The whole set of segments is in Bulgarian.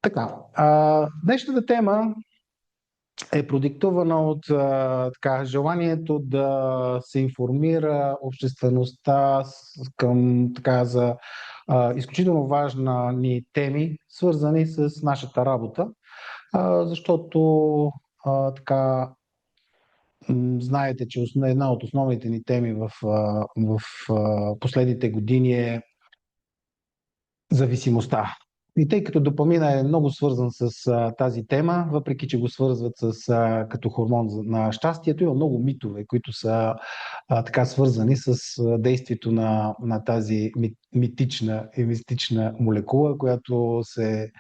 Така, днешната тема е продиктувана от желанието да се информира обществеността за изключително важни теми, свързани с нашата работа, защото така знаете, че една от основните ни теми в последните години е зависимостта. И тъй като допамина е много свързан с тази тема, въпреки че го свързват като хормон на щастието, има много митове, които са така свързани с действието на тази митична и мистична молекула, която се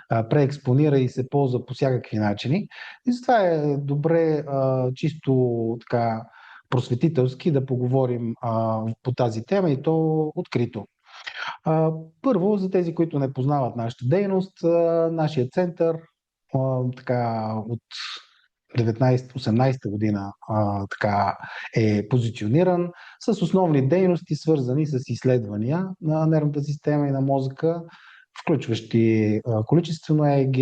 преекспонира и се ползва по всякакви начини. И затова е добре чисто така просветителски да поговорим по тази тема и то открито. Първо, за тези, които не познават нашата дейност, нашия център от 19-18 година е позициониран с основни дейности, свързани с изследвания на нервната система и на мозъка, включващи количествено ЕЕГ,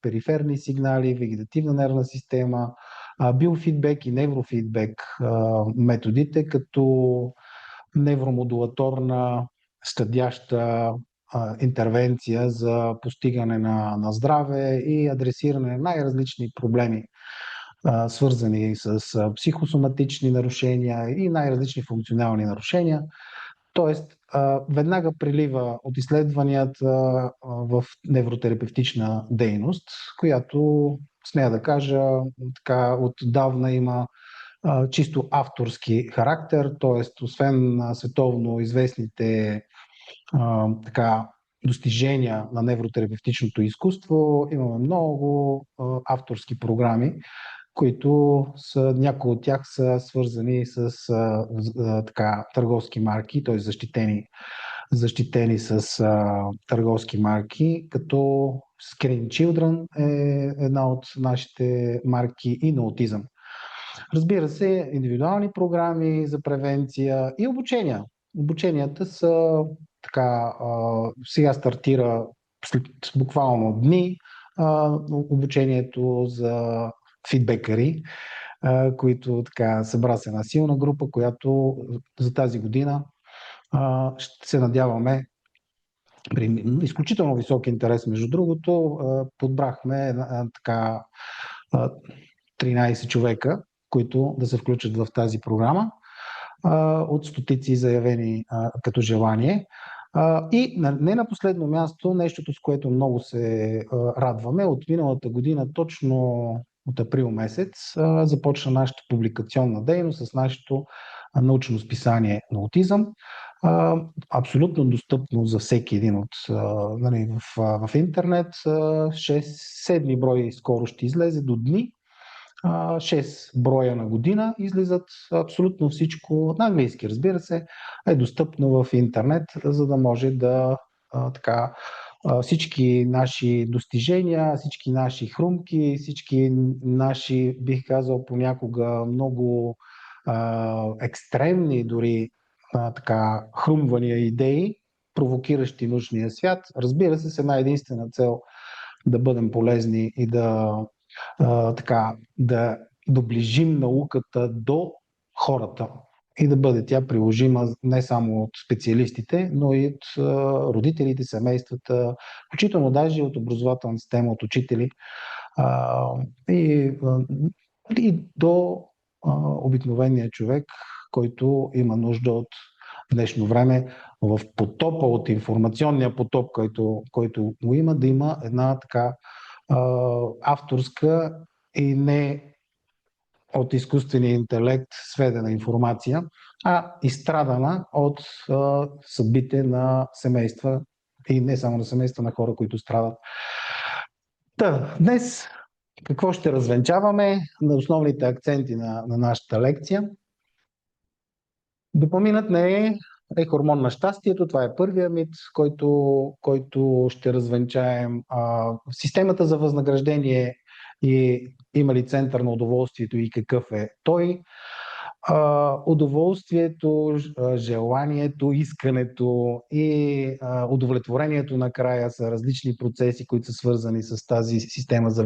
периферни сигнали, вегетативна нервна система, биофидбек и неврофидбек методите, като невромодулаторна щадяща интервенция за постигане на здраве и адресиране на най-различни проблеми, свързани с психосоматични нарушения и най-различни функционални нарушения. Тоест, веднага прилива от изследванията в невротерапевтична дейност, която, смея да кажа, отдавна има чисто авторски характер, т.е. освен световно известните достижения на невротерапевтичното изкуство, имаме много авторски програми, които някои от тях са свързани с търговски марки, т.е. защитени с търговски марки, като Screen Children е една от нашите марки и на аутизъм. Разбира се, индивидуални програми за превенция и обучения. Обученията са сега стартира след буквално дни обучението за фидбекъри, които събра се една силна група, която за тази година ще се надяваме при изключително висок интерес, между другото, подбрахме 13 човека, които да се включат в тази програма от стотици заявени като желание. И не на последно място, нещото, с което много се радваме, от миналата година, точно от април месец, започна нашата публикационна дейност с нашето научно списание на аутизъм. Абсолютно достъпно за всеки един в интернет. 7 брой скоро ще излезе до дни. 6 броя на година излизат, абсолютно всичко на английски, разбира се, е достъпно в интернет, за да може всички наши достижения, всички наши хрумки, всички наши, бих казал, понякога много екстремни дори хрумвания идеи, провокиращи научния свят, разбира се, с една единствена цел да бъдем полезни и да доближим науката до хората и да бъде тя приложима не само от специалистите, но и от родителите, семействата, включително даже от образователна система, от учители и до обикновения човек, който има нужда от днешно време в потопа от информационния потоп, който го има, да има една авторска и не от изкуствения интелект сведена информация, а изстрадана от съдбите на семейства и не само на семейства, на хора, които страдат. Днес какво ще развенчаваме на основните акценти на нашата лекция? Допаминът не е хормон на щастието. Това е първия мит, който ще развенчаем. Системата за възнаграждение и има ли център на удоволствието и какъв е той. удоволствието, желанието, искането и удовлетворението накрая са различни процеси, които са свързани с тази система за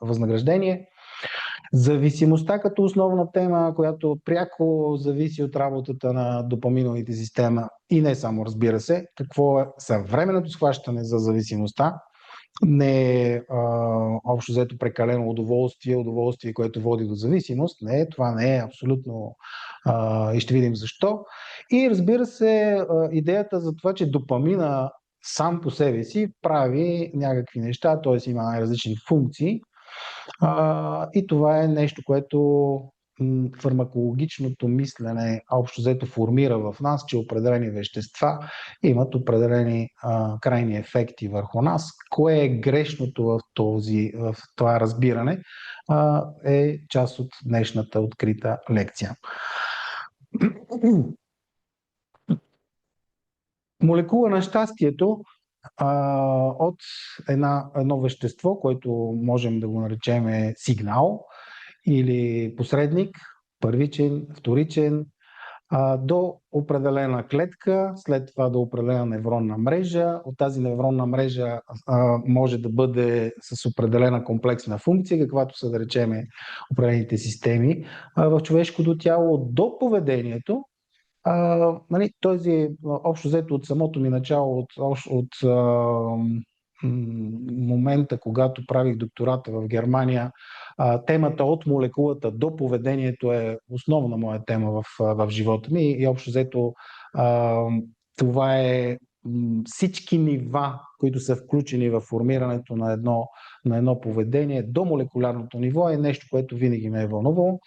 възнаграждение. Зависимостта като основна тема, която пряко зависи от работата на допаминовите система и не само, разбира се, какво е съвременното схващане за зависимостта. Не е общо взето прекалено удоволствие, което води до зависимост. Не, това не е абсолютно и ще видим защо. И разбира се, идеята за това, че допамина сам по себе си прави някакви неща, т.е. има най-различни функции. И това е нещо, което фармакологичното мислене общо взето формира в нас, че определени вещества имат определени крайни ефекти върху нас. Кое е грешното в това разбиране е част от днешната открита лекция. Молекула на щастието от едно вещество, което можем да го наречем сигнал или посредник, първичен, вторичен, до определена клетка, след това до определена невронна мрежа. От тази невронна мрежа може да бъде с определена комплексна функция, каквато са, да речем, определените системи в човешкото тяло, до поведението. Този общо взето от самото ми начало, от момента, когато правих доктората в Германия, темата от молекулата до поведението е основна моя тема в живота ми и общо взето това е всички нива, които са включени в формирането на едно поведение до молекулярното ниво е нещо, което винаги ме е вълнувало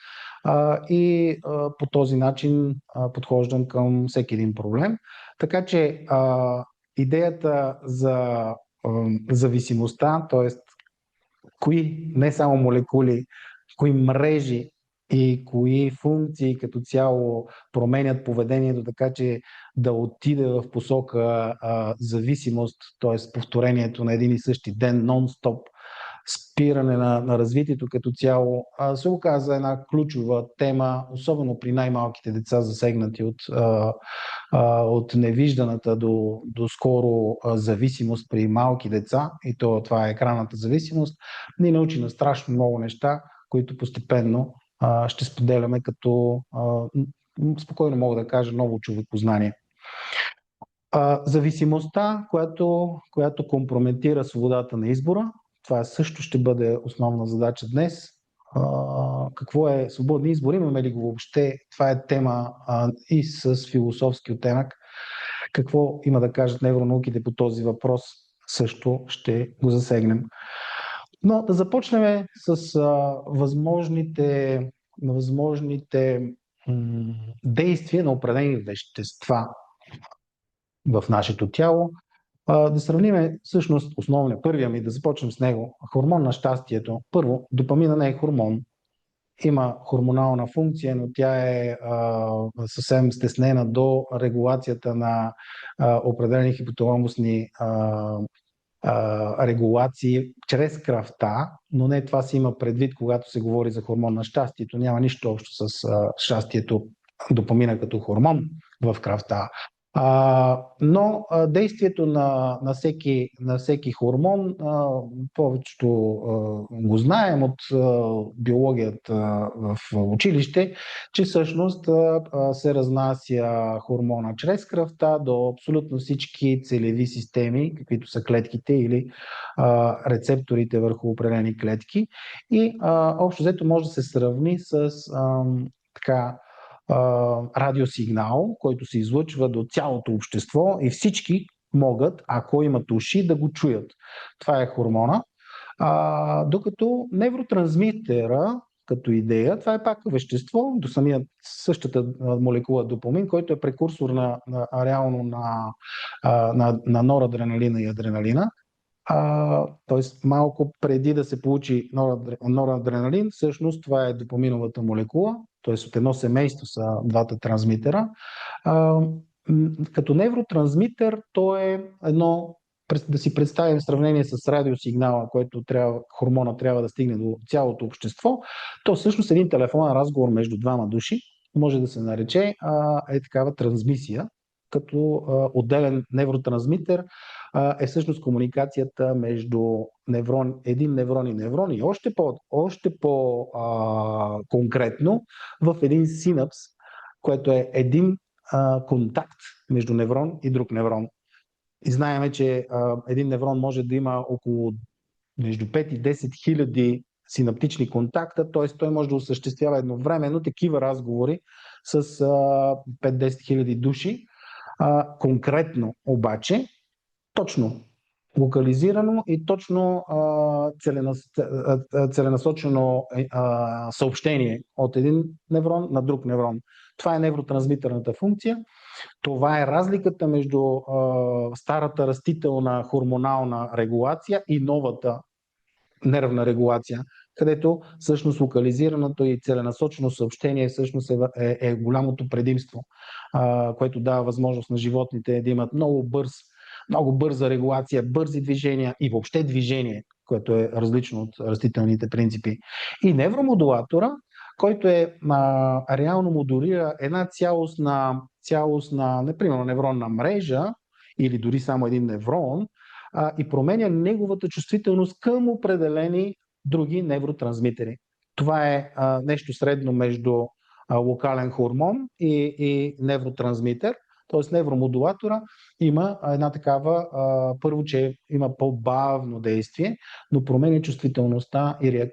и по този начин подхождам към всеки един проблем. Така че идеята за зависимостта, т.е. кои не само молекули, кои мрежи и кои функции като цяло променят поведението, така че да отиде в посока зависимост, т.е. повторението на един и същи ден, нон-стоп, спиране на развитието като цяло, се оказа една ключова тема, особено при най-малките деца, засегнати от невижданата до скоро зависимост при малки деца, и това е екранната зависимост. Ни научи на страшно много неща, които постепенно ще споделяме като, спокойно мога да кажа, ново човекознание. Зависимостта, която компрометира свободата на избора, това също ще бъде основна задача днес. Какво е свободен избор? Имаме ли го въобще? Това е тема и с философски оттенък. Какво има да кажат невронауките по този въпрос? Също ще го засегнем. Но да започнем с възможните действия на определени вещества в нашето тяло. Да сравним всъщност първия ми, да започнем с него, хормон на щастието. Първо, допамина не е хормон. Има хормонална функция, но тя е съвсем стеснена до регулацията на определени хипоталамусни регулации чрез кръвта, но не това се има предвид, когато се говори за хормон на щастието. Няма нищо общо с щастието, допамина като хормон в кръвта. Но действието на всеки хормон, повечето го знаем от биологията в училище, че всъщност се разнася хормона чрез кръвта до абсолютно всички целеви системи, каквито са клетките или рецепторите върху определени клетки. И общо взето може да се сравни с радиосигнал, който се излъчва до цялото общество и всички могат, ако имат уши, да го чуят. Това е хормона. Докато невротрансмитера като идея, това е пак вещество, до същата молекула допамин, който е прекурсор реално на норадреналина и адреналина. Тоест малко преди да се получи норадреналин, всъщност това е допаминовата молекула, т.е. от едно семейство са двата трансмитера. Като невротрансмитер то е едно Да си представим сравнение с радиосигнала, който хормона трябва да стигне до цялото общество, то всъщност един телефонен разговор между двама души може да се нарече такава трансмисия, като отделен невротрансмитер е всъщност комуникацията между един неврон и неврон, и още по-конкретно в един синапс, което е един контакт между неврон и друг неврон. И знаем, че един неврон може да има около между 5 и 10 хиляди синаптични контакта, т.е. той може да осъществява едновременно такива разговори с 5-10 хиляди души. Конкретно обаче, точно локализирано и точно целенасочено съобщение от един неврон на друг неврон. Това е невротрансмитърната функция. Това е разликата между старата растителна хормонална регулация и новата нервна регулация, където всъщност локализираното и целенасочено съобщение всъщност е голямото предимство, което дава възможност на животните да имат много бърза регулация, бързи движения и въобще движение, което е различно от растителните принципи. И невромодулатора, който реално модулира една цялостна, например, невронна мрежа или дори само един неврон, и променя неговата чувствителност към определени други невротрансмитери. Това е нещо средно между локален хормон и невротрансмитер. Т.е. невромодулатора има една такава, първо, че има по-бавно действие, но променя чувствителността и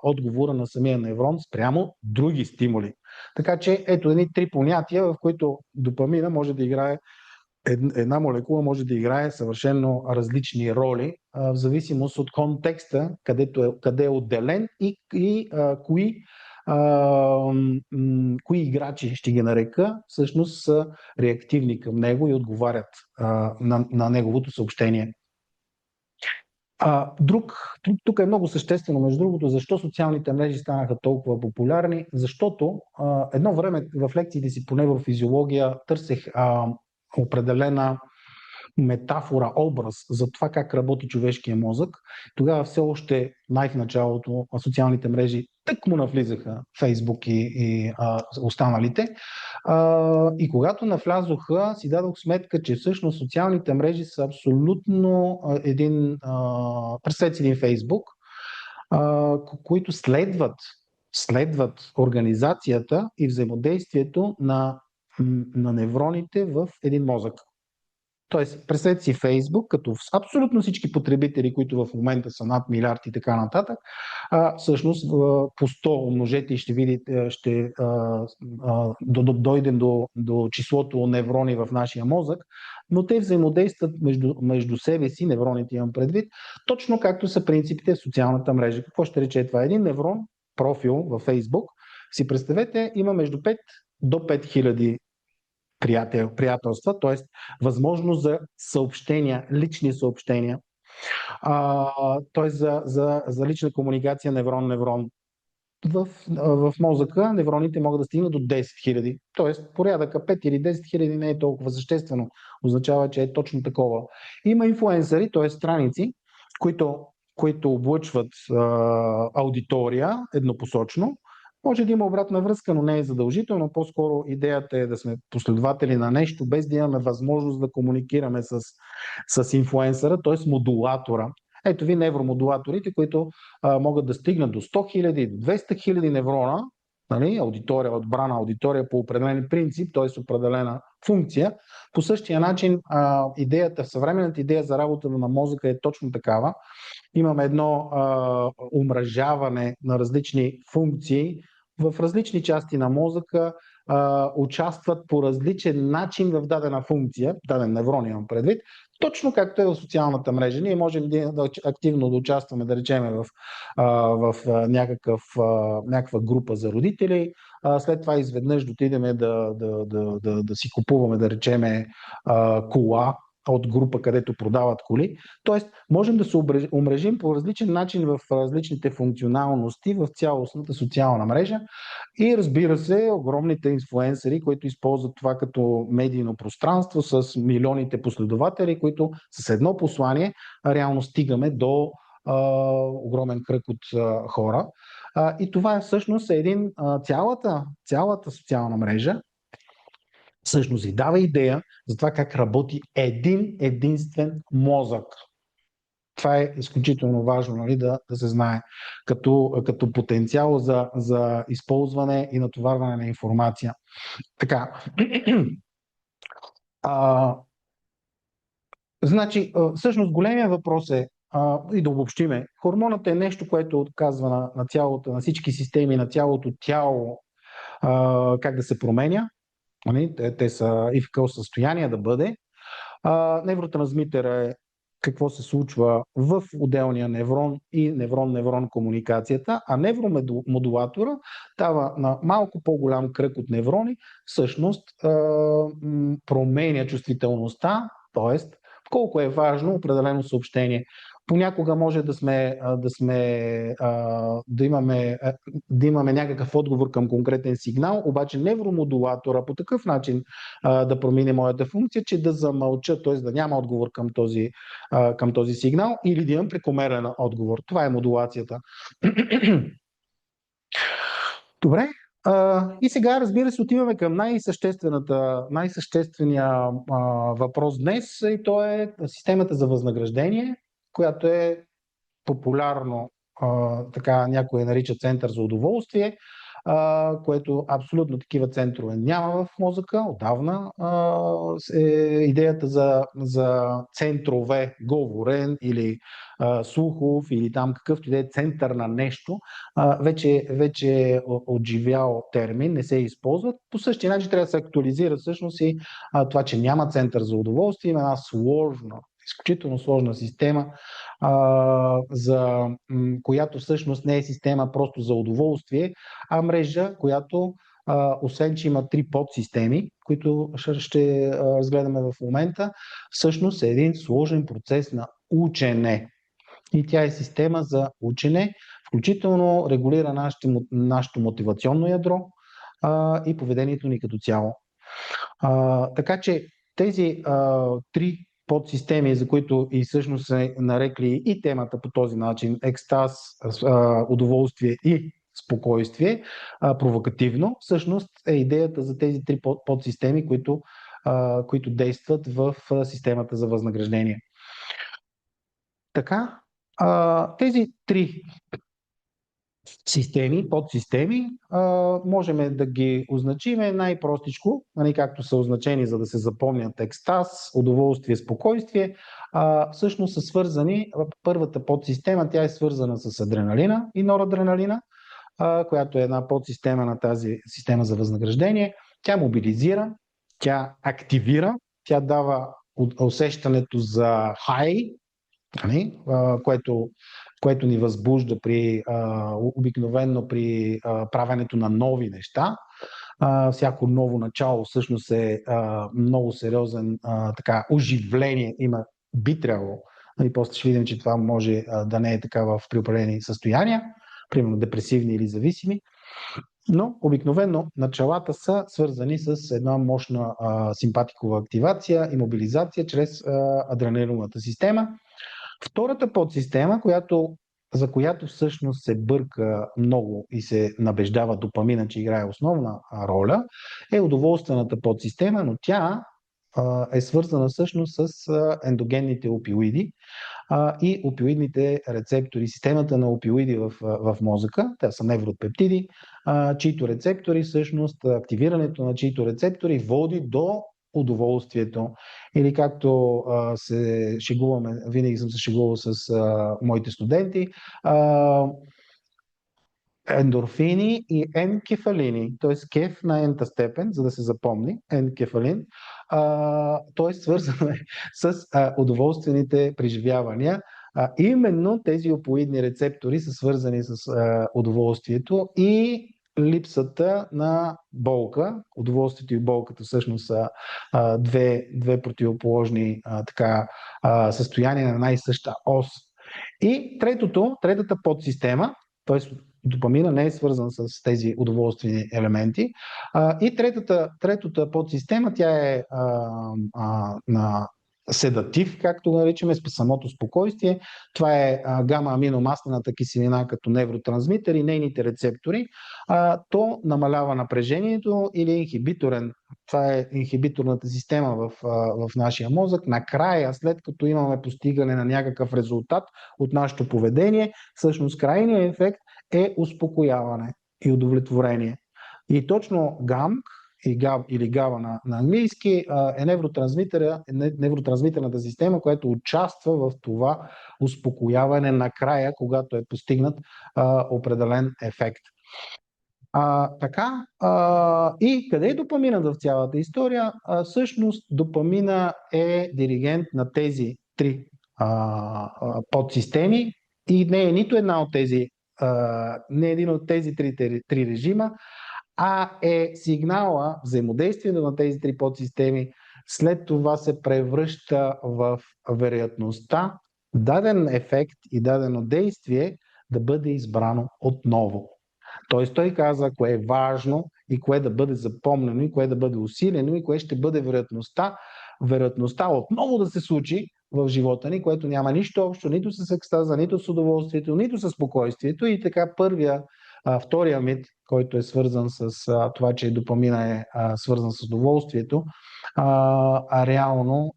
отговора на самия неврон спрямо други стимули. Така че ето едни три понятия, в които допамина може да играе, една молекула може да играе съвършено различни роли, в зависимост от контекста, къде е отделен и кои играчи, ще ги нарека, всъщност са реактивни към него и отговарят на неговото съобщение. Тук е много съществено, между другото, защо социалните мрежи станаха толкова популярни, защото едно време в лекциите си по неврофизиология търсех определена метафора, образ за това как работи човешкия мозък. Тогава все още в началото социалните мрежи тъкмо навлизаха Фейсбук и останалите. И когато навлязоха, си дадох сметка, че всъщност социалните мрежи са абсолютно представете си един Фейсбук, които следват организацията и взаимодействието на невроните в един мозък. Тоест, представете си Фейсбук, като абсолютно всички потребители, които в момента са над милиард и така нататък, всъщност по 100 умножете и ще видите, дойдем до числото неврони в нашия мозък, но те взаимодействат между себе си, невроните имам предвид, точно както са принципите в социалната мрежа. Какво ще рече това? Един неврон, профил във Фейсбук, си представете, има между 5 до 5 хиляди приятелства, т.е. възможност за съобщения, лични съобщения, т.е. за лична комуникация неврон-неврон. В мозъка невроните могат да стигнат до 10 хиляди, т.е. порядъка 5 или 10 хиляди не е толкова съществено, означава, че е точно такова. Има инфлуенсъри, т.е. страници, които облъчват аудитория еднопосочно. Може да има обратна връзка, но не е задължително. По-скоро идеята е да сме последователи на нещо, без да имаме възможност да комуникираме с инфлуенсъра, т.е. модулатора. Ето ви невромодулаторите, които могат да стигнат до 100 хиляди, до 200 хиляди неврона, нали, отбрана аудитория по определен принцип, т.е. определена функция. По същия начин съвременната идея за работа на мозъка е точно такава. Имаме едно умражаване на различни функции в различни части на мозъка, участват по различен начин в дадена функция, даден неврон имам предвид, точно както е в социалната мрежа. Ние можем активно да участваме, да речем, в някаква група за родители, след това изведнъж да отидем да си купуваме, да речем, кола, от група, където продават коли. Тоест, можем да се умрежим по различен начин в различните функционалности в цялостната социална мрежа и разбира се, огромните инфлуенсъри, които използват това като медийно пространство с милионите последователи, които с едно послание реално стигаме до огромен кръг от хора. И това е всъщност цялата социална мрежа всъщност и дава идея за това как работи един единствен мозък. Това е изключително важно, нали, да се знае като потенциал за използване и натоварване на информация. Така. Значи, всъщност големия въпрос е, и да обобщиме, хормонът е нещо, което отказва на всички системи, на цялото тяло, как да се променя. Те са и в какво състояние да бъде. Невротрансмитър е какво се случва в отделния неврон и неврон-неврон комуникацията, а невромодулатора дава на малко по-голям кръг от неврони, всъщност променя чувствителността, т.е. колко е важно определено съобщение. Понякога може да имаме някакъв отговор към конкретен сигнал, обаче невромодулатора по такъв начин да промени моята функция, че да замълча, т.е. да няма отговор към този сигнал или да имам прекомерен отговор. Това е модулацията. Добре. И сега, разбира се, отиваме към най-съществения въпрос днес, и то е системата за възнаграждение, която е популярно, така някой я нарича център за удоволствие, което абсолютно такива центрове няма в мозъка. Отдавна идеята за центрове, говорен или слухов, или там какъвто и да е център на нещо, вече е отживял термин, не се използва. По същия начин трябва да се актуализира всъщност и това, че няма център за удоволствие, има една изключително сложна система, която всъщност не е система просто за удоволствие, а мрежа, която освен, че има 3 подсистеми, които ще разгледаме в момента, всъщност е един сложен процес на учене. И тя е система за учене, включително регулира нашето мотивационно ядро и поведението ни като цяло. Така че тези 3 подсистеми, за които и всъщност се нарекли и темата по този начин, екстаз, удоволствие и спокойствие, провокативно, всъщност е идеята за тези 3 подсистеми, които действат в системата за възнаграждение. Така, тези 3 подсистеми, можем да ги означим най-простичко, както са означени, за да се запомнят екстаз, удоволствие, спокойствие, всъщност са свързани, първата подсистема, тя е свързана с адреналина и норадреналина, която е една подсистема на тази система за възнаграждение. Тя мобилизира, тя активира, тя дава усещането за хай, което ни възбужда обикновено при правенето на нови неща. Всяко ново начало всъщност е много сериозен оживление, би трябвало. И после ще видим, че това може да не е така в определени състояния, примерно депресивни или зависими. Но обикновено началата са свързани с една мощна симпатикова активация и мобилизация чрез адреналиновата система. Втората подсистема, за която всъщност се бърка много и се набеждава допамина, че играе основна роля, е удоволствената подсистема, но тя е свързана всъщност с ендогенните опиоиди и опиоидните рецептори. Системата на опиоиди в мозъка, те са невропептиди, чието рецептори, всъщност активирането на чието рецептори води до удоволствието. Или както се шегуваме, винаги съм се шегувал с моите студенти, ендорфини и енкефалини, т.е. кеф на ента степен, за да се запомни, енкефалин, т.е. свързано е с удоволствените преживявания. Именно тези опиоидни рецептори са свързани с удоволствието и липсата на болка. Удоволствието и болката всъщност са две противоположни състояния на една и съща ос. И третата подсистема, т.е. допамина не е свързан с тези удоволствени елементи. И третата подсистема, тя е на седатив, както го наричаме, самото спокойствие. Това е гама-аминомаслената киселина като невротрансмитер и нейните рецептори. То намалява напрежението или е инхибиторен. Това е инхибиторната система в нашия мозък. Накрая, след като имаме постигане на някакъв резултат от нашето поведение, всъщност крайният ефект е успокояване и удовлетворение. И точно ГАМ или GABA на английски е невротрансмитерната система, която участва в това успокояване накрая, когато е постигнат определен ефект. И къде е допаминът в цялата история? Всъщност допамина е диригент на тези три подсистеми и не е нито една от тези, не е един от тези три режима, а е сигнала, взаимодействието на тези три подсистеми, след това се превръща в вероятността даден ефект и дадено действие да бъде избрано отново. Тоест той каза кое е важно и кое да бъде запомнено и кое да бъде усилено и кое ще бъде вероятността отново да се случи в живота ни, което няма нищо общо нито с екстаза, нито с удоволствието, нито с спокойствието. И така втория мит, който е свързан с това, че допамина е свързан с удоволствието, реално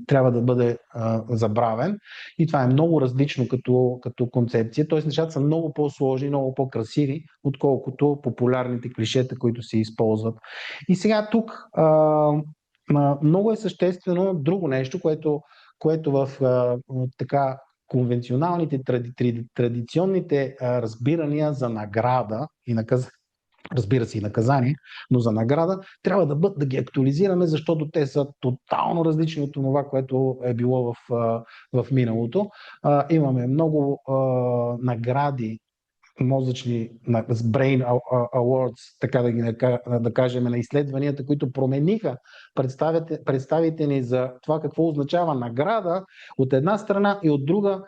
трябва да бъде забравен. И това е много различно като концепция. Т.е. нещата са много по-сложни, много по-красиви, отколкото популярните клишета, които се използват. И сега тук много е съществено друго нещо, което в така конвенционалните, традиционните разбирания за награда и разбира се и наказание, но за награда трябва да ги актуализираме, защото те са тотално различни от това, което е било в миналото. Имаме много награди мозъчни brain awards, така да кажем, на изследванията, които промениха представите ни за това какво означава награда от една страна и от друга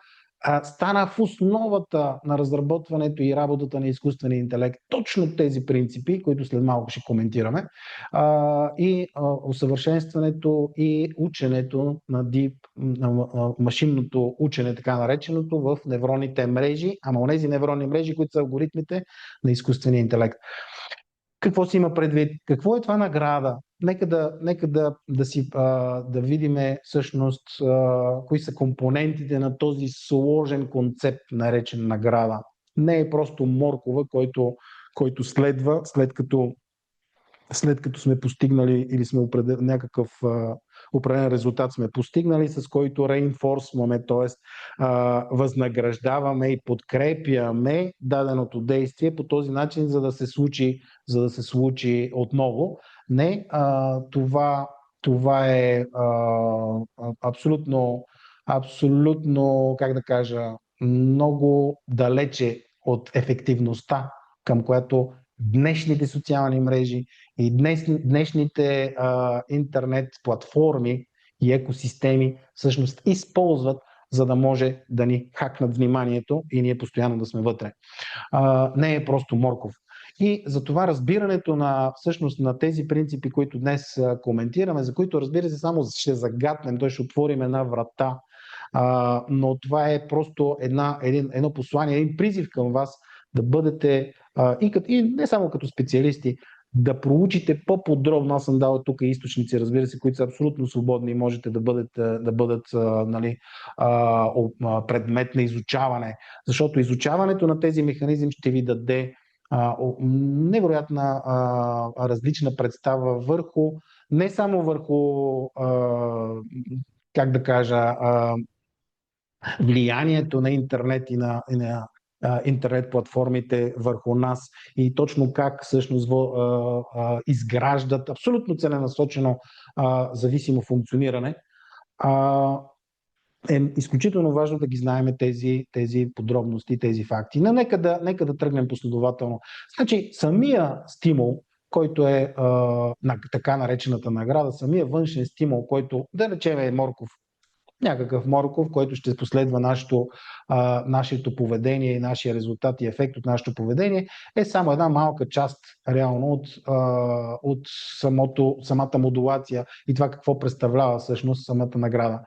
стана в основата на разработването и работата на изкуствения интелект точно тези принципи, които след малко ще коментираме, и усъвършенстването и ученето на машинното учене, така нареченото, в невронните мрежи, онези невронни мрежи, които са алгоритмите на изкуствения интелект. Какво си има предвид? Какво е това награда? Нека да видим всъщност кои са компонентите на този сложен концепт, наречен награда. Не е просто моркова, който следва, след като сме постигнали или сме някакъв определен резултат сме постигнали, с който реинфорсваме, т.е. възнаграждаваме и подкрепяме даденото действие по този начин, за да се случи отново. Не, това е абсолютно, как да кажа, много далече от ефективността, към която днешните социални мрежи и днешните интернет платформи и екосистеми всъщност използват, за да може да ни хакнат вниманието и ние постоянно да сме вътре. Не е просто морков. И затова разбирането всъщност на тези принципи, които днес коментираме, за които разбира се само ще загатнем, той ще отворим една врата, но това е просто едно послание, един призив към вас да бъдете и не само като специалисти, да проучите по-подробно. Аз съм дал тук източници, разбира се, които са абсолютно свободни и можете да бъдат предмет на изучаване, защото изучаването на тези механизми ще ви даде невероятна различна представа не само върху как да кажа, влиянието на интернет и на интернет платформите върху нас и точно как всъщност изграждат абсолютно целенасочено зависимо функциониране. е изключително важно да ги знаем тези подробности, тези факти. Но нека да тръгнем последователно. Значи, самия стимул, който е на така наречената награда, самия външен стимул, който, да речем, е морков, някакъв морков, който ще последва нашето поведение и нашия резултат и ефект от нашето поведение, е само една малка част реално от самата модулация и това какво представлява всъщност самата награда.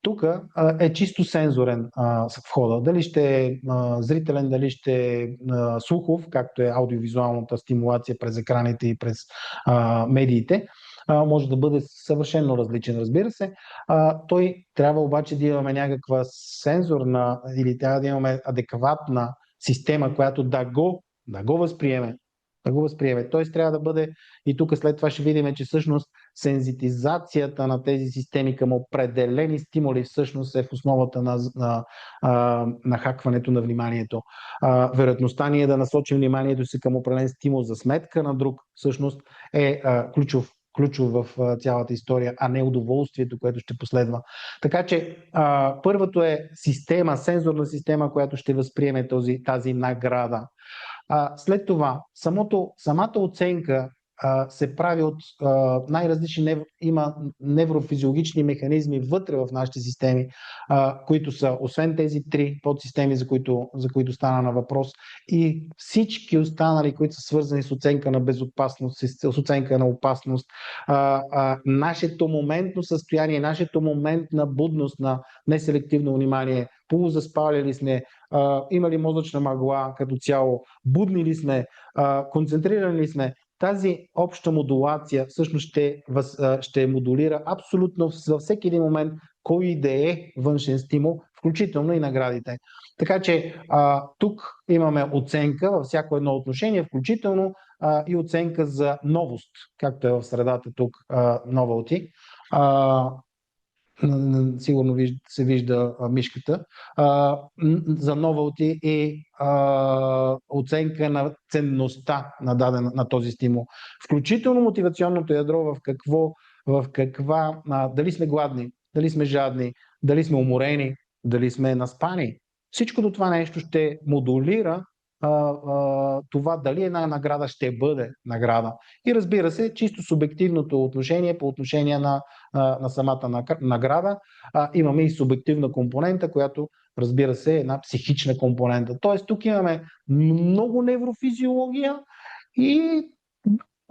Тук е чисто сензорен входа. Дали ще е зрителен, дали ще е слухов, както е аудиовизуалната стимулация през екраните и през медиите, може да бъде съвършено различен, разбира се. Той трябва обаче да имаме някаква сензорна или трябва да имаме адекватна система, която да го възприеме. Да го възприеме. Тоест трябва да бъде, и тук след това ще видим, че всъщност сензитизацията на тези системи към определени стимули всъщност е в основата на хакването на вниманието. Вероятността ние да насочим вниманието си към определен стимул за сметка на друг всъщност е ключов в цялата история, а не удоволствието, което ще последва. Така че първото е сензорна система, която ще възприеме тази награда. След това, самата оценка се прави от най-различни има неврофизиологични механизми вътре в нашите системи, които са, освен тези 3 подсистеми, за които стана на въпрос, и всички останали, които са свързани с оценка на безопасност, с оценка на опасност, нашето моментно състояние, нашето момент на будност, на неселективно внимание, полузаспали ли сме, има ли мозъчна мъгла като цяло, будни ли сме, концентрирани ли сме. Тази обща модулация всъщност ще модулира абсолютно във всеки един момент кой и да е външен стимул, включително и наградите. Така че тук имаме оценка във всяко едно отношение, включително и оценка за новост, както е в средата тук novelty. Сигурно се вижда мишката, за novelty и оценка на ценността на този стимул. Включително мотивационното ядро в каква, дали сме гладни, дали сме жадни, дали сме уморени, дали сме наспани. Всичкото това нещо ще модулира това дали една награда ще бъде награда. И разбира се, чисто субективното отношение по отношение на самата награда, имаме и субективна компонента, която разбира се е една психична компонента. Тоест тук имаме много неврофизиология и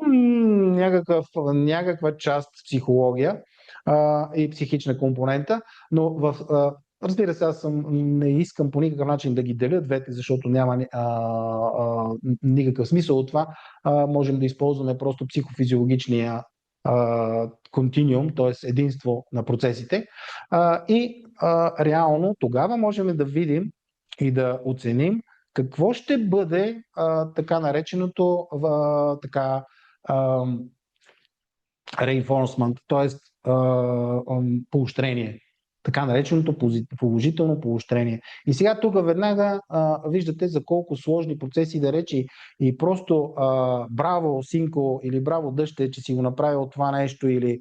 някаква част психология и психична компонента, но разбира се, не искам по никакъв начин да ги деля двете, защото няма никакъв смисъл от това. Можем да използваме просто психофизиологичния континуум, т.е. единство на процесите. Реално тогава можем да видим и да оценим какво ще бъде така нареченото reinforcement, т.е. поощрение. Така нареченото положително поощрение. И сега тук веднага виждате за колко сложни процеси да речи и просто браво, синко, или браво, дъще, че си го направил това нещо, или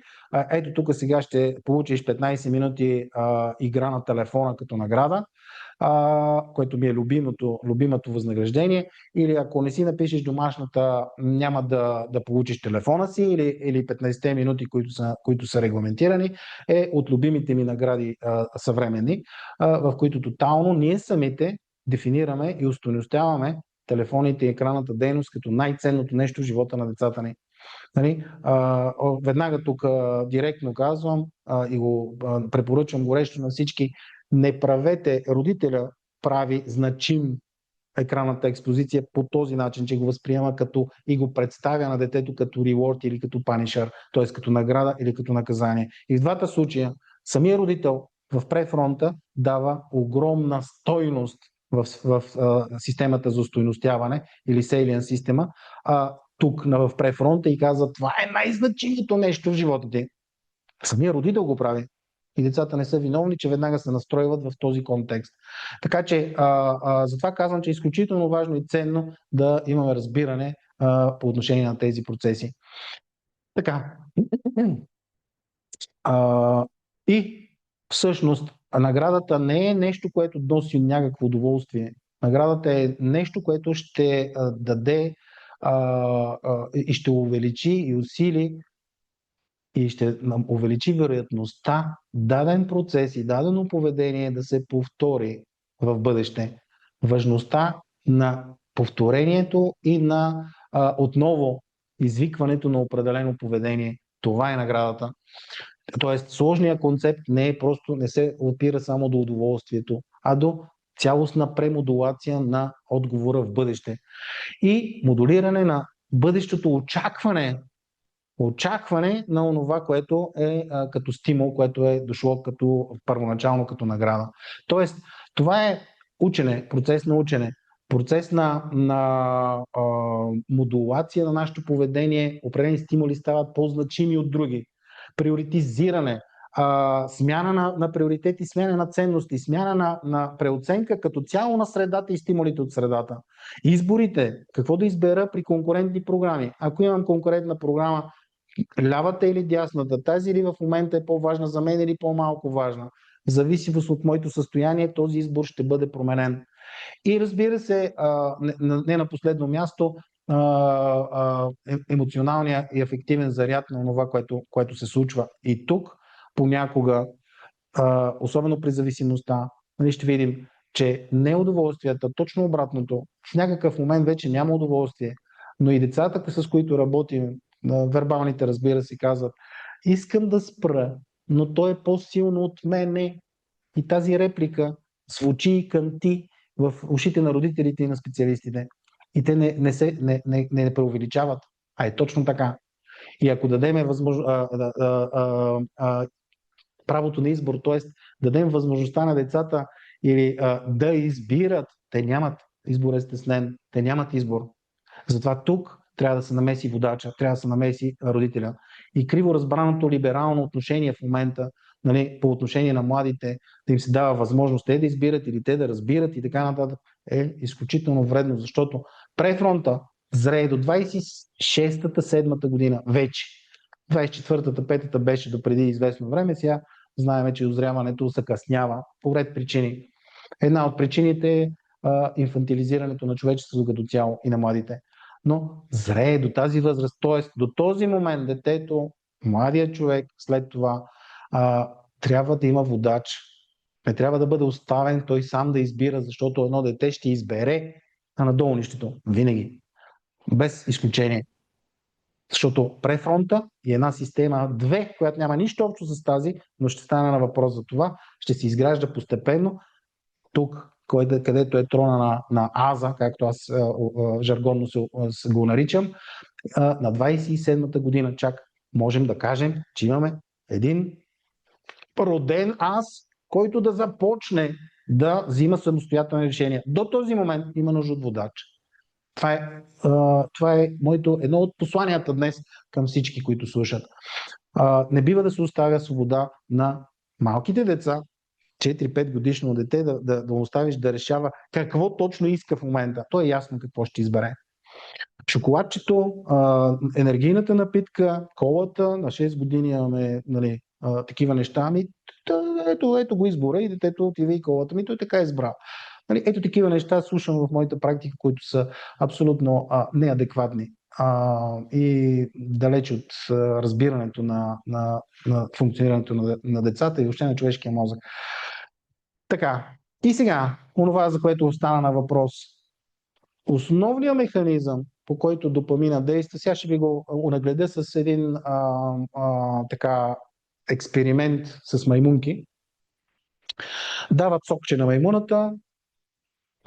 ето тук сега ще получиш 15 минути игра на телефона като награда, което ми е любимото възнаграждение, или ако не си напишеш домашната, няма да получиш телефона си, или 15 минути, които са регламентирани, е от любимите ми награди съвременни, в които тотално ние самите дефинираме и устойностяваме телефоните и екранната дейност като най-ценното нещо в живота на децата ни. Веднага тук директно казвам и го препоръчвам горещо на всички: не правете, родителя прави значим екранната експозиция по този начин, че го възприема и го представя на детето като reward или като punisher, т.е. като награда или като наказание. И в двата случая самия родител в префронта дава огромна стойност в системата за устойностяване или salient система, тук в префронта, и казва: това е най-значимото нещо в живота ти. Самия родител го прави. И децата не са виновни, че веднага се настройват в този контекст. Така че затова казвам, че е изключително важно и ценно да имаме разбиране по отношение на тези процеси. Така. И всъщност наградата не е нещо, което носи някакво удоволствие. Наградата е нещо, което ще даде и ще увеличи и усили и ще увеличи вероятността даден процес и дадено поведение да се повтори в бъдеще. Важността на повторението и на отново извикването на определено поведение. Това е наградата. Тоест, сложният концепт не се опира само до удоволствието, а до цялостна премодулация на отговора в бъдеще. И модулиране на бъдещото очакване на онова, което е като стимул, което е дошло първоначално като награда. Тоест, това е учене, процес на учене, процес на модулация на нашето поведение. Определени стимули стават по-значими от други. Приоритизиране, смяна на приоритети, смяна на ценности, смяна на преоценка като цяло на средата и стимулите от средата. Изборите, какво да избера при конкурентни програми. Ако имам конкурентна програма, лявата или дясната, тази или в момента е по-важна за мен или по-малко важна. В зависимост от моето състояние, този избор ще бъде променен. И разбира се, не на последно място, емоционалния и афективен заряд на това, което се случва. И тук понякога, особено при зависимостта, ще видим, че неудоволствията, точно обратното, в някакъв момент вече няма удоволствие, но и децата, с които работим, вербалните, разбира се, казват: искам да спра, но той е по-силно от мене. И тази реплика звучи и кънти в ушите на родителите и на специалистите. И те не преувеличават, а е точно така. И ако дадем правото на избор, т.е. дадем възможността на децата или да избират, те нямат избор, е стеснен, те нямат избор. Затова тук трябва да се намеси водача, трябва да се намеси родителя. И криво разбраното либерално отношение в момента, по отношение на младите, да им се дава възможност те да избират или те да разбират и така нататък, е изключително вредно, защото префронта зрее до 26-та, 7-та година вече. 24-та, 5-та беше до преди известно време, сега знаем, че озряването закъснява по ред причини. Една от причините е инфантилизирането на човечеството като цяло и на младите. Но зрее до тази възраст, т.е. до този момент детето, младият човек след това трябва да има водач. Не трябва да бъде оставен той сам да избира, защото едно дете ще избере на долнището. Винаги. Без изключение. Защото префронта и една система 2, която няма нищо общо с тази, но ще стане на въпрос за това, ще се изгражда постепенно. Тук, където е трона на аза, както аз жаргонно се го наричам, на 27-та година чак можем да кажем, че имаме един роден аз, който да започне да взима самостоятелни решения. До този момент има нужда от водач. Това е едно от посланията днес към всички, които слушат. Не бива да се оставя свобода на малките деца, 4-5 годишно дете, да оставиш да решава какво точно иска в момента. То е ясно какво ще избере. Шоколадчето, енергийната напитка, колата, на 6 години имаме такива неща. Ето го избора и детето отива и колата ми, той така е избрал. Ето такива неща слушам в моята практика, които са абсолютно неадекватни и далеч от разбирането на функционирането на децата и въобще на човешкия мозък. Така, и сега, онова, за което остана на въпрос. Основният механизъм, по който допамина действа, сега ще ви го онагледя с един експеримент с маймунки. Дават сокче на маймуната,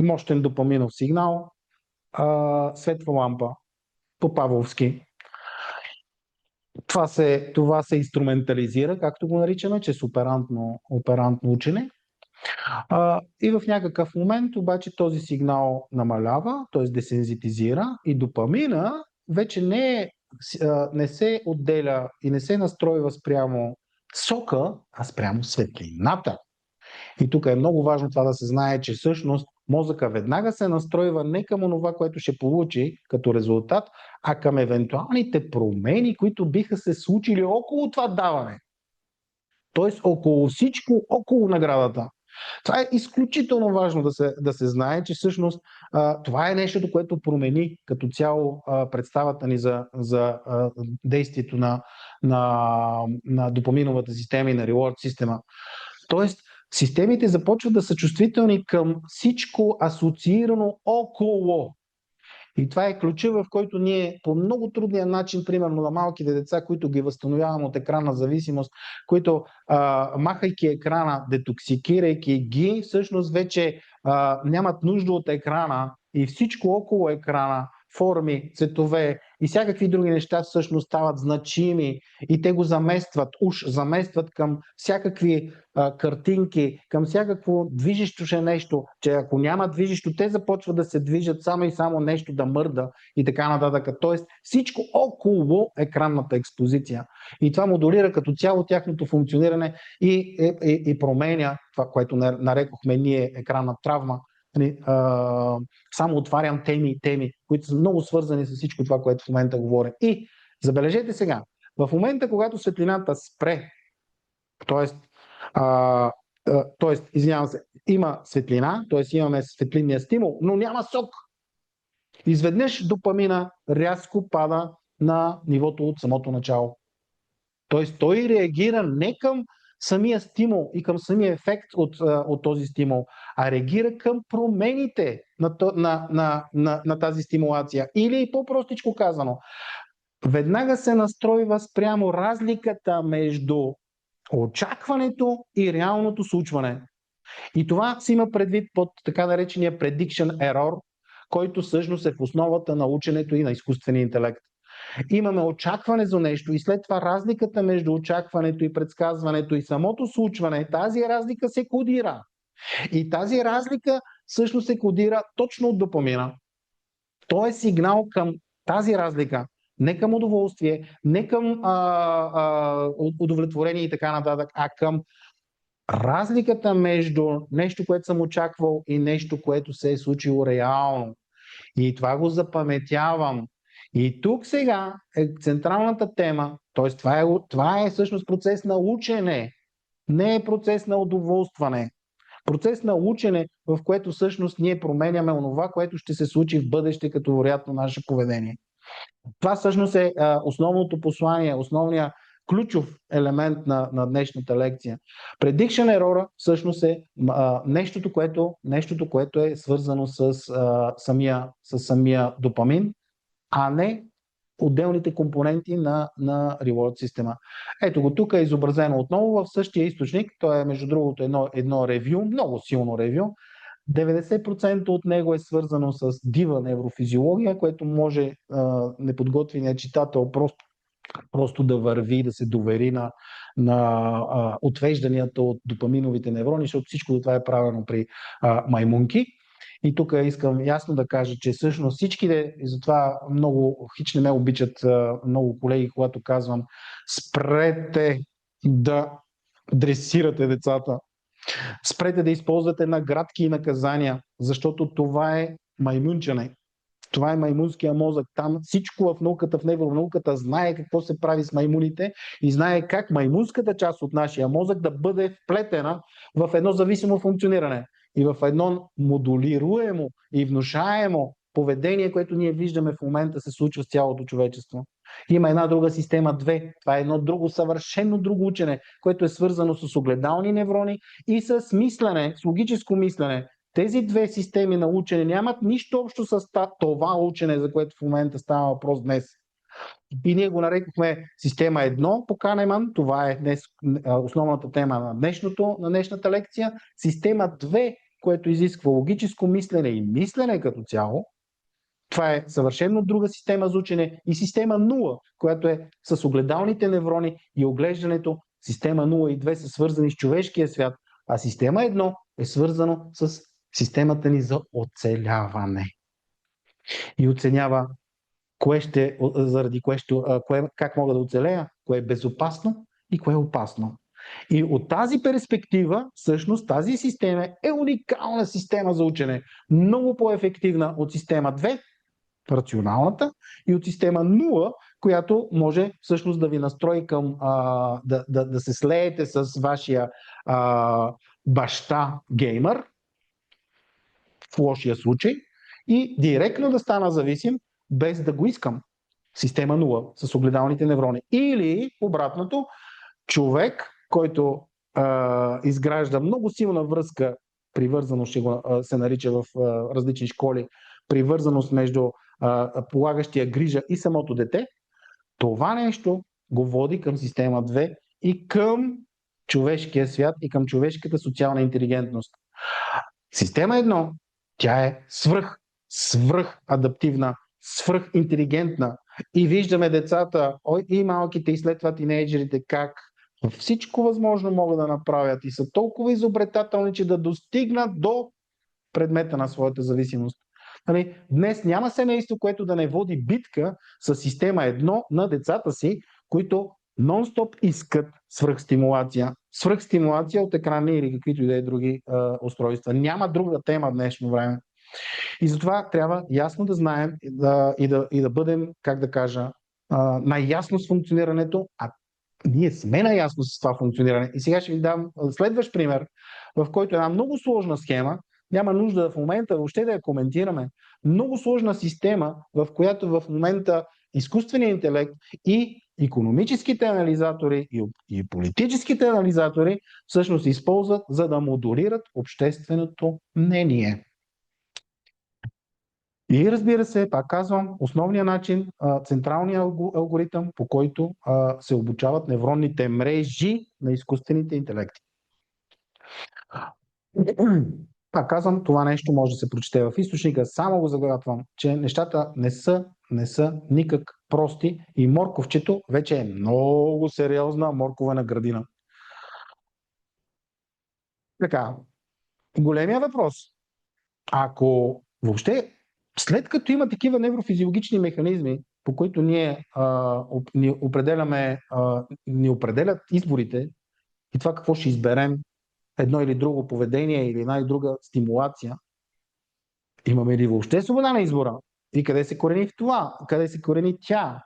мощен допаминов сигнал, светва лампа по павловски. Това се инструментализира, както го наричаме, чрез оперантно учене. И в някакъв момент обаче този сигнал намалява, т.е. десензитизира и допамина вече не се отделя и не се настройва спрямо сока, а спрямо светлината. И тук е много важно това да се знае, че всъщност мозъка веднага се настройва не към онова, което ще получи като резултат, а към евентуалните промени, които биха се случили около това даване. Тоест около всичко, около наградата. Това е изключително важно да се знае, че всъщност това е нещото, което промени като цяло представата ни за действието на допаминовата система и на reward система. Тоест, системите започват да са чувствителни към всичко асоциирано около. И това е ключа, в който ние по много трудния начин, примерно на малките деца, които ги възстановяваме от екранна зависимост, които махайки екрана, детоксикирайки ги, всъщност вече нямат нужда от екрана и всичко около екрана, форми, цветове и всякакви други неща всъщност стават значими и те го заместват към всякакви картинки, към всякакво движещо се нещо, че ако няма движещо, те започват да се движат само и само нещо да мърда и така нататък. Тоест всичко около екранната експозиция. И това модулира като цяло тяхното функциониране и променя това, което нарекохме ние екранна травма. Само отварям теми, които са много свързани с всичко това, което в момента говорим. И забележете сега, в момента, когато светлината спре, извинявам се, има светлина, т.е. имаме светлинния стимул, но няма сок. Изведнъж допамина рязко пада на нивото от самото начало. Т.е. той реагира не към самия стимул и към самия ефект от този стимул, а реагира към промените на тази стимулация. Или по-простичко казано, веднага се настройва спрямо разликата между очакването и реалното случване. И това се има предвид под така наречения prediction error, който всъщност е в основата на ученето и на изкуствения интелект. Имаме очакване за нещо и след това разликата между очакването и предсказването и самото случване, тази разлика се кодира. И тази разлика всъщност се кодира точно от допамина. То е сигнал към тази разлика, не към удоволствие, не към удовлетворение и така нататък, а към разликата между нещо, което съм очаквал и нещо, което се е случило реално. И това го запаметявам. И тук сега е централната тема, т.е. това е всъщност процес на учене, не е процес на удоволстване. Процес на учене, в което всъщност ние променяме онова, което ще се случи в бъдеще като вероятно наше поведение. Това всъщност е основното послание, основният ключов елемент на днешната лекция. Prediction error всъщност е нещото, което е свързано с самия допамин, а не отделните компоненти на reward система. Ето го, тук е изобразено отново в същия източник. То е, между другото, едно ревю, много силно ревю. 90% от него е свързано с дива неврофизиология, което може неподготвеният читател просто да върви, да се довери на отвежданията от допаминовите неврони, защото всичко това е правено при маймунки. И тук искам ясно да кажа, че всъщност всичките, и затова много хич не ме обичат много колеги, когато казвам спрете да дресирате децата, спрете да използвате наградки и наказания, защото това е маймунчене. Това е маймунския мозък. Там всичко в науката, в невронауката знае какво се прави с маймуните и знае как маймунската част от нашия мозък да бъде вплетена в едно зависимо функциониране и в едно модулируемо и внушаемо поведение, което ние виждаме в момента се случва с цялото човечество. Има една друга система 2. Това е едно друго, съвършено друго учене, което е свързано с огледални неврони и с мислене, с логическо мислене. Тези две системи на учене нямат нищо общо с това учене, за което в момента става въпрос днес. И ние го нарекохме система 1 по Канеман. Това е днес основната тема на днешната лекция. Система 2, което изисква логическо мислене и мислене като цяло. Това е съвършено друга система за учене. И система 0, която е с огледалните неврони и оглеждането. Система 0 и 2 са свързани с човешкия свят, а система 1 е свързано с системата ни за оцеляване. И оценява как мога да оцелея, кое е безопасно и кое е опасно. И от тази перспектива, всъщност тази система е уникална система за учене. Много по-ефективна от система 2, рационалната, и от система 0, която може всъщност да ви настрои към да се слеете с вашия баща геймър, в лошия случай, и директно да стана зависим, без да го искам. Система 0 с огледалните неврони. Или обратното, човек, който изгражда много силна връзка, привързаност се нарича в различни школи, привързаност между полагащия грижа и самото дете, това нещо го води към система 2 и към човешкия свят и към човешката социална интелигентност. Система 1, тя е свръх адаптивна, свръх интелигентна, и виждаме децата, и малките, и след това тинейджерите, как всичко възможно могат да направят и са толкова изобретателни, че да достигнат до предмета на своята зависимост. Днес няма семейство, което да не води битка с система 1 на децата си, които нон-стоп искат свръхстимулация. Свръхстимулация от екрани или каквито и да е други устройства. Няма друга тема в днешно време. И затова трябва ясно да знаем и да бъдем, как да кажа, наясно с функционирането, а ние сме наясно с това функциониране. И сега ще ви дам следващ пример, в който една много сложна схема, няма нужда в момента въобще да я коментираме, много сложна система, в която в момента изкуственият интелект и икономическите анализатори и политическите анализатори всъщност използват, за да модулират общественото мнение. И разбира се, пак казвам, основният начин, централният алгоритъм, по който се обучават невронните мрежи на изкуствените интелекти. Пак казвам, това нещо може да се прочете в източника, само го загадвам, че нещата не са никак прости и морковчето вече е много сериозна морковена градина. Така, големия въпрос. Ако въобще, след като има такива неврофизиологични механизми, по които ни определят изборите и това какво ще изберем, едно или друго поведение или една или друга стимулация, имаме ли въобще свобода на избора? И къде се корени в това? Къде се корени тя?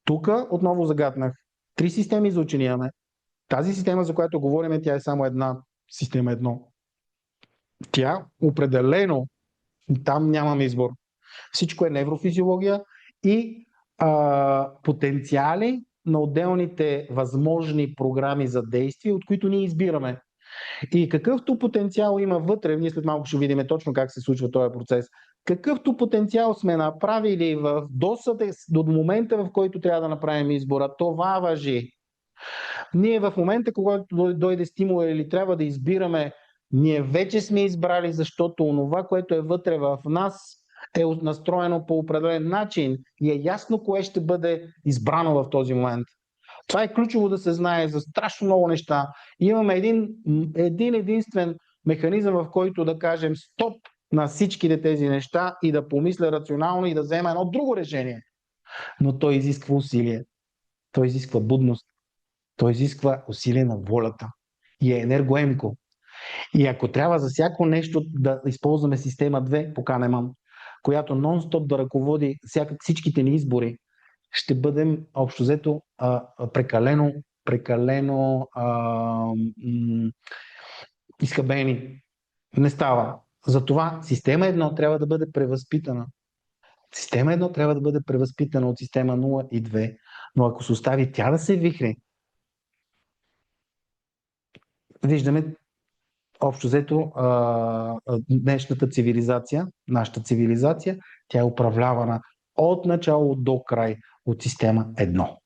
Тук отново загатнах. 3 системи за учени имаме. Тази система, за която говорим, тя е само една. Система 1. Тя определено, там нямаме избор. Всичко е неврофизиология и потенциали на отделните възможни програми за действие, от които ние избираме. И какъвто потенциал има вътре, ние след малко ще видим точно как се случва този процес, какъвто потенциал сме направили в досъде до момента, в който трябва да направим избора, това важи. Ние в момента, когато дойде стимул или трябва да избираме, ние вече сме избрали, защото онова, което е вътре в нас, е настроено по определен начин и е ясно кое ще бъде избрано в този момент. Това е ключово да се знае за страшно много неща. Имаме един единствен механизъм, в който да кажем стоп на всичките тези неща и да помисля рационално и да взема едно друго решение. Но той изисква усилие. Той изисква будност. Той изисква усилие на волята. И е енергоемко. И ако трябва за всяко нещо да използваме система 2 по Канеман, която нон-стоп да ръководи всичките ни избори, ще бъдем общо взето прекалено изхабени. Не става. Затова система 1 трябва да бъде превъзпитана. Система 1 трябва да бъде превъзпитана от система 0 и 2, но ако се остави тя да се вихре, виждаме общо взето днешната цивилизация, нашата цивилизация, тя е управлявана от начало до край от система 1.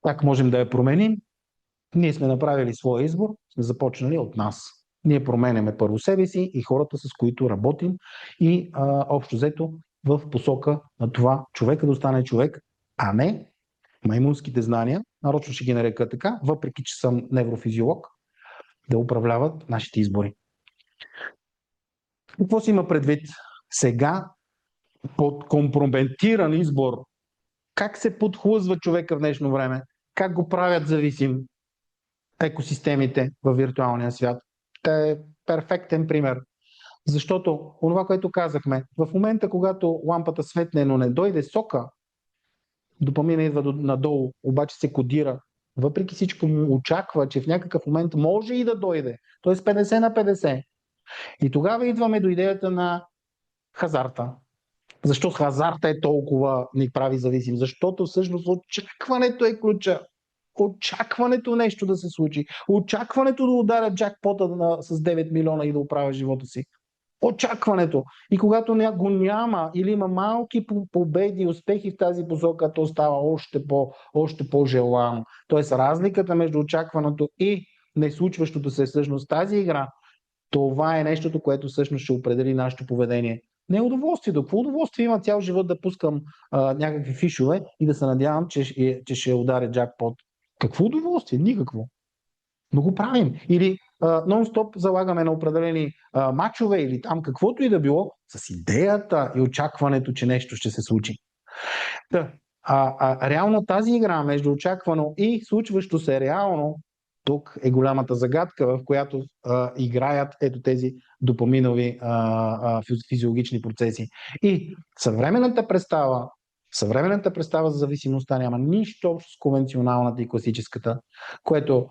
Как можем да я променим? Ние сме направили своя избор, сме започнали от нас. Ние променяме първо себе си и хората, с които работим и общо взето в посока на това човека да остане човек, а не маймунските знания, нарочно ще ги нарека така, въпреки че съм неврофизиолог, да управляват нашите избори. Какво си има предвид? Сега под компрометиран избор, как се подхлъзва човека в днешно време, как го правят зависим екосистемите във виртуалния свят. Те е перфектен пример. Защото онова, което казахме, в момента, когато лампата светне, но не дойде сока, допамина идва надолу, обаче се кодира. Въпреки всичко му очаква, че в някакъв момент може и да дойде. Тоест 50 на 50. И тогава идваме до идеята на хазарта. Защо хазарта е толкова ни прави зависим? Защото всъщност очакването е ключа. Очакването нещо да се случи. Очакването да ударя джакпота с 9 милиона и да оправя живота си. Очакването. И когато го няма или има малки победи и успехи в тази посока, то става още по-желано. Тоест разликата между очакваното и неслучващото се всъщност тази игра, това е нещото, което всъщност ще определи нашето поведение. Не е удоволствието. Какво удоволствие има цял живот да пускам някакви фишове и да се надявам, че ще ударя джакпот? Какво удоволствие? Никакво. Но го правим. Или нон-стоп залагаме на определени мачове или там каквото и да било, с идеята и очакването, че нещо ще се случи. Реално тази игра между очаквано и случващо се реално, тук е голямата загадка, в която играят ето тези допаминови физиологични процеси. И съвременната представа за зависимостта няма нищо общо с конвенционалната и класическата, което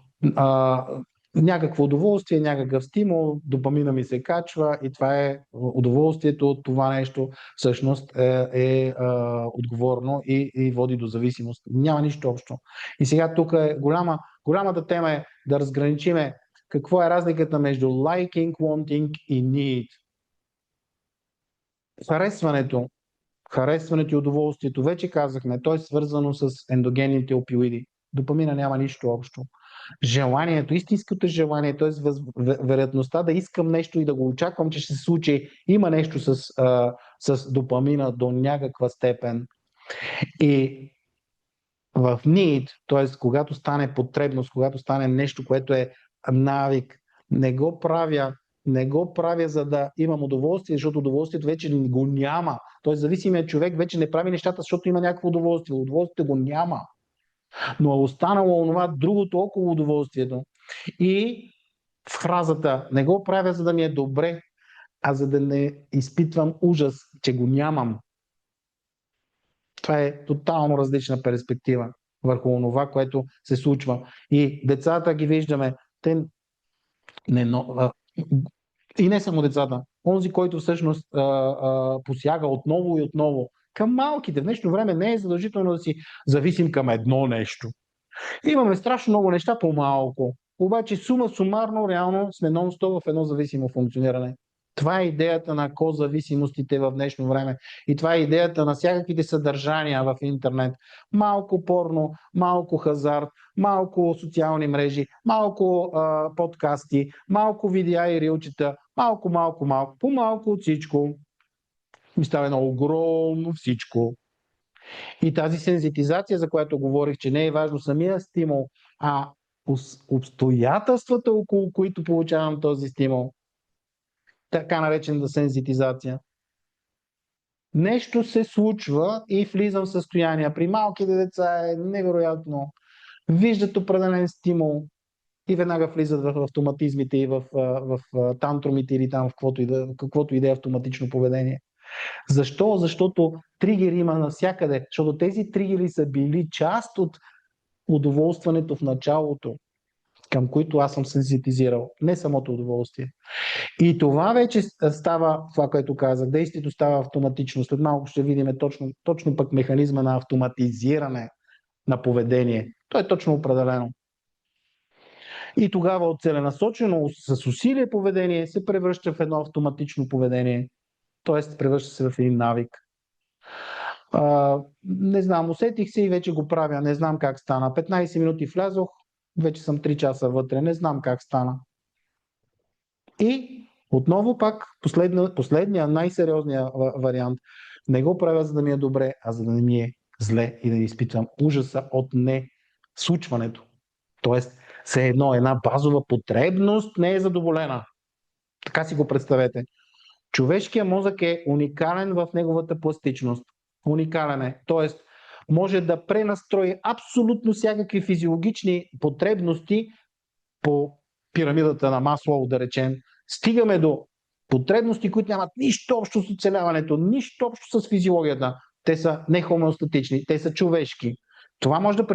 някакво удоволствие, някакъв стимул, допамина ми се качва и това е удоволствието от това нещо, всъщност е отговорно и води до зависимост. Няма нищо общо. И сега тук е голямата тема е да разграничиме какво е разликата между liking, wanting и need. Харесването и удоволствието, вече казахме, то е свързано с ендогенните опиоиди. Допамина няма нищо общо. Желанието, истинското желание, т.е. вероятността да искам нещо и да го очаквам, че ще се случи, има нещо с допамина до някаква степен. И в need, т.е. когато стане потребност, когато стане нещо, което е навик, не го правя, за да имам удоволствие, защото удоволствието вече го няма. Т.е. зависимият човек вече не прави нещата, защото има някакво удоволствие. Удоволствието го няма. Но е останало онова другото около удоволствието. И в фразата не го правя, за да ми е добре, а за да не изпитвам ужас, че го нямам. Това е тотално различна перспектива върху онова, което се случва. И децата ги виждаме. И не само децата. Онзи, който всъщност посяга отново и отново към малките. В днешно време не е задължително да си зависим към едно нещо. Имаме страшно много неща по-малко. Обаче сума сумарно, реално сме нон-стоп в едно зависимо функциониране. Това е идеята на козависимостите в днешно време. И това е идеята на всякаквите съдържания в интернет. Малко порно, малко хазарт, малко социални мрежи, малко подкасти, малко видеа и рилчета, малко, по-малко от всичко. Ми става едно огромно всичко. И тази сензитизация, за която говорих, че не е важно самия стимул, а обстоятелствата, около които получавам този стимул, така наречената сензитизация. Нещо се случва и влизам в състояние. При малките деца е невероятно. Виждат определен стимул и веднага влизат в автоматизмите и в тантрумите или там в каквото и да е автоматично поведение. Защо? Защото тригери има навсякъде. Защото тези тригери са били част от удоволстването в началото, към които аз съм сензитизирал. Не самото удоволствие. И това вече става, това, което казах, действието става автоматично. След малко ще видим точно пък механизма на автоматизиране на поведение. То е точно определено. И тогава от целенасочено с усилие поведение се превръща в едно автоматично поведение. Тоест превръща се в един навик. Не знам, усетих се и вече го правя. Не знам как стана. 15 минути влязох, вече съм 3 часа вътре. Не знам как стана. И отново пак последния най-сериозния вариант. Не го правя, за да ми е добре, а за да не ми е зле и да изпитвам ужаса от не случването. Тоест, все едно една базова потребност не е задоволена. Така си го представете. Човешкият мозък е уникален в неговата пластичност. Уникален е. Тоест, може да пренастрои абсолютно всякакви физиологични потребности по пирамидата на Маслоу, да речем. Стигаме до Потребности, които нямат нищо общо с оцеляването, нищо общо с физиологията. Те са не хомеостатични, те са човешки. Това може да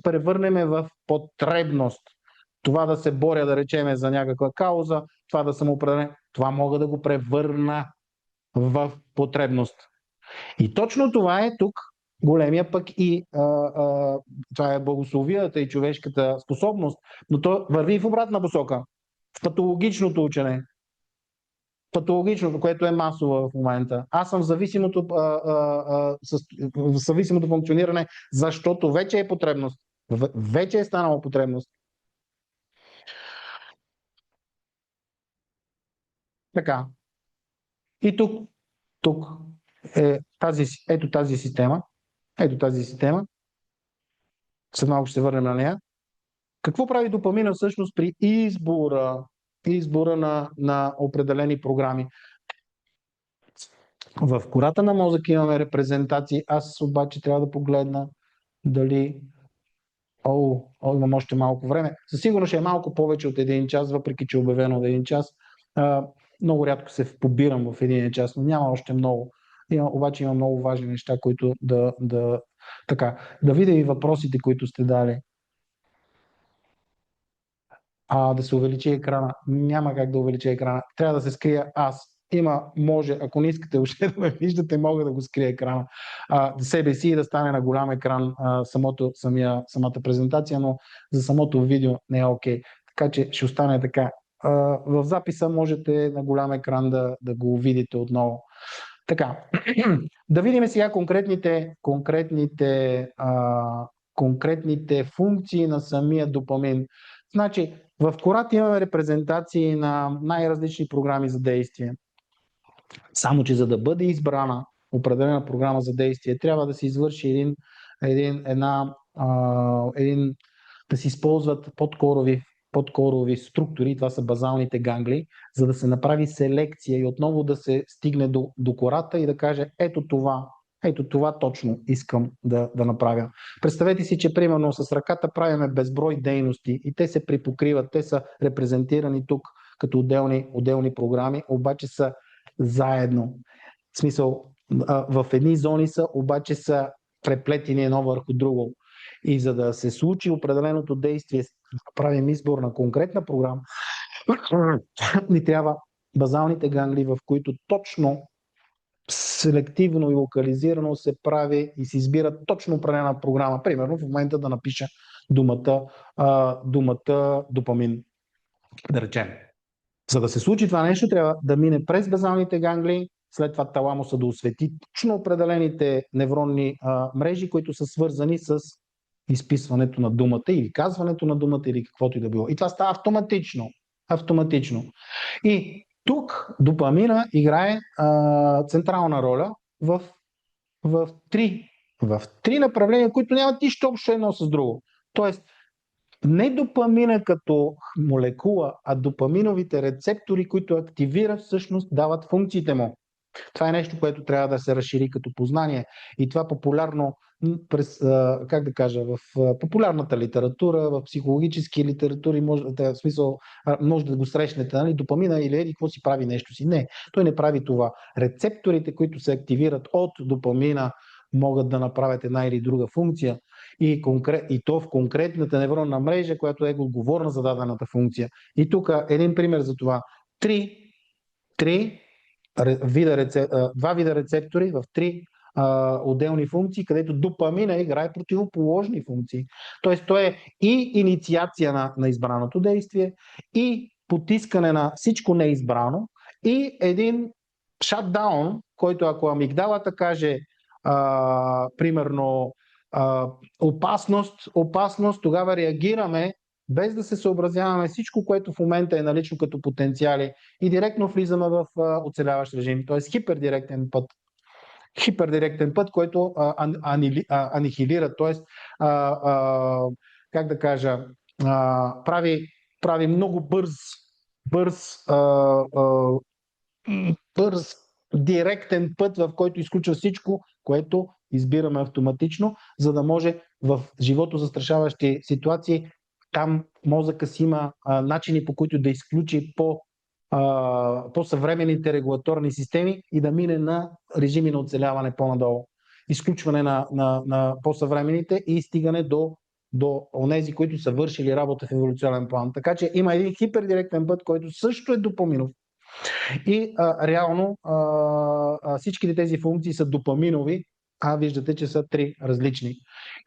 превърнем в потребност. Това да се боря, да речеме, за някаква кауза, това да съм определен, това мога да го превърна в потребност. И точно това е тук големия пък и това е благословията и човешката способност, но то върви в обратна посока. В патологичното учене. Патологичното, което е масово в момента. Аз съм в зависимото функциониране, защото вече е потребност. Вече е станала потребност. Така. И тук е тази система. Ето тази система. След малко ще се върнем на нея. Какво прави допамина всъщност при избора на определени програми? В кората на мозъка имаме репрезентации. Аз обаче трябва да погледна дали... имам още малко време. Със сигурност ще е малко повече от 1 час, въпреки че е обявено от 1 час. Много рядко се побирам в 1 час, но няма още много. Обаче има много важни неща, които да видя и въпросите, които сте дали. Да се увеличи екрана. Няма как да увеличи екрана. Трябва да се скрия аз. Може, ако не искате още да ме виждате, мога да го скрия екрана. Себе си и да стане на голям екран самата презентация, но за самото видео не е окей. Така че ще остане така. В записа можете на голям екран да го видите отново. Така, да видим сега конкретните функции на самия допамин. Значи, в кората имаме репрезентации на най-различни програми за действие. Само че за да бъде избрана определена програма за действие, трябва да се извърши да се използват подкорови структури, това са базалните гангли, за да се направи селекция и отново да се стигне до кората и да каже ето това точно искам да направя. Представете си, че примерно с ръката правиме безброй дейности и те се припокриват, те са репрезентирани тук като отделни програми, обаче са заедно. В смисъл, в едни зони са, обаче са преплетени едно върху друго. И за да се случи определеното действие, правим избор на конкретна програма, ни трябва базалните гангли, в които точно селективно и локализирано се прави и се избира точно определена програма. Примерно в момента да напиша думата допамин, да речем. За да се случи това нещо, трябва да мине през базалните гангли, след това таламуса да освети точно определените невронни мрежи, които са свързани с изписването на думата или казването на думата или каквото и да било. И това става автоматично. И тук допамина играе централна роля в три направления, които нямат нищо общо едно с друго. Тоест, не допамина като молекула, а допаминовите рецептори, които активират, всъщност дават функциите му. Това е нещо, което трябва да се разшири като познание. И това популярно в популярната литература, в психологически литератури, може да го срещнете, нали? Допамина или какво си прави нещо си. Не, той не прави това. Рецепторите, които се активират от допамина, могат да направят една или друга функция и то в конкретната невронна мрежа, която е отговорна за дадената функция. И тук един пример за това. Два вида рецептори в 3 отделни функции, където допамина играе противоположни функции. Тоест, то е и инициация на избраното действие, и потискане на всичко неизбрано, и един шатдаун, който ако амигдалата каже примерно опасност, тогава реагираме без да се съобразяваме всичко, което в момента е налично като потенциали и директно влизаме в оцеляващ режим, т.е. хипердиректен път, който анихилира, т.е. прави много бърз директен път, в който изключва всичко, което избираме автоматично, за да може в живото застрашаващи ситуации там мозъка си има начини, по които да изключи по-съвременните регулаторни системи и да мине на режими на оцеляване по-надолу. Изключване на по-съвременните и стигане до онези, които са вършили работа в еволюционен план. Така че има един хипердиректен път, който също е допаминов. И реално всичките тези функции са допаминови, виждате, че са 3 различни.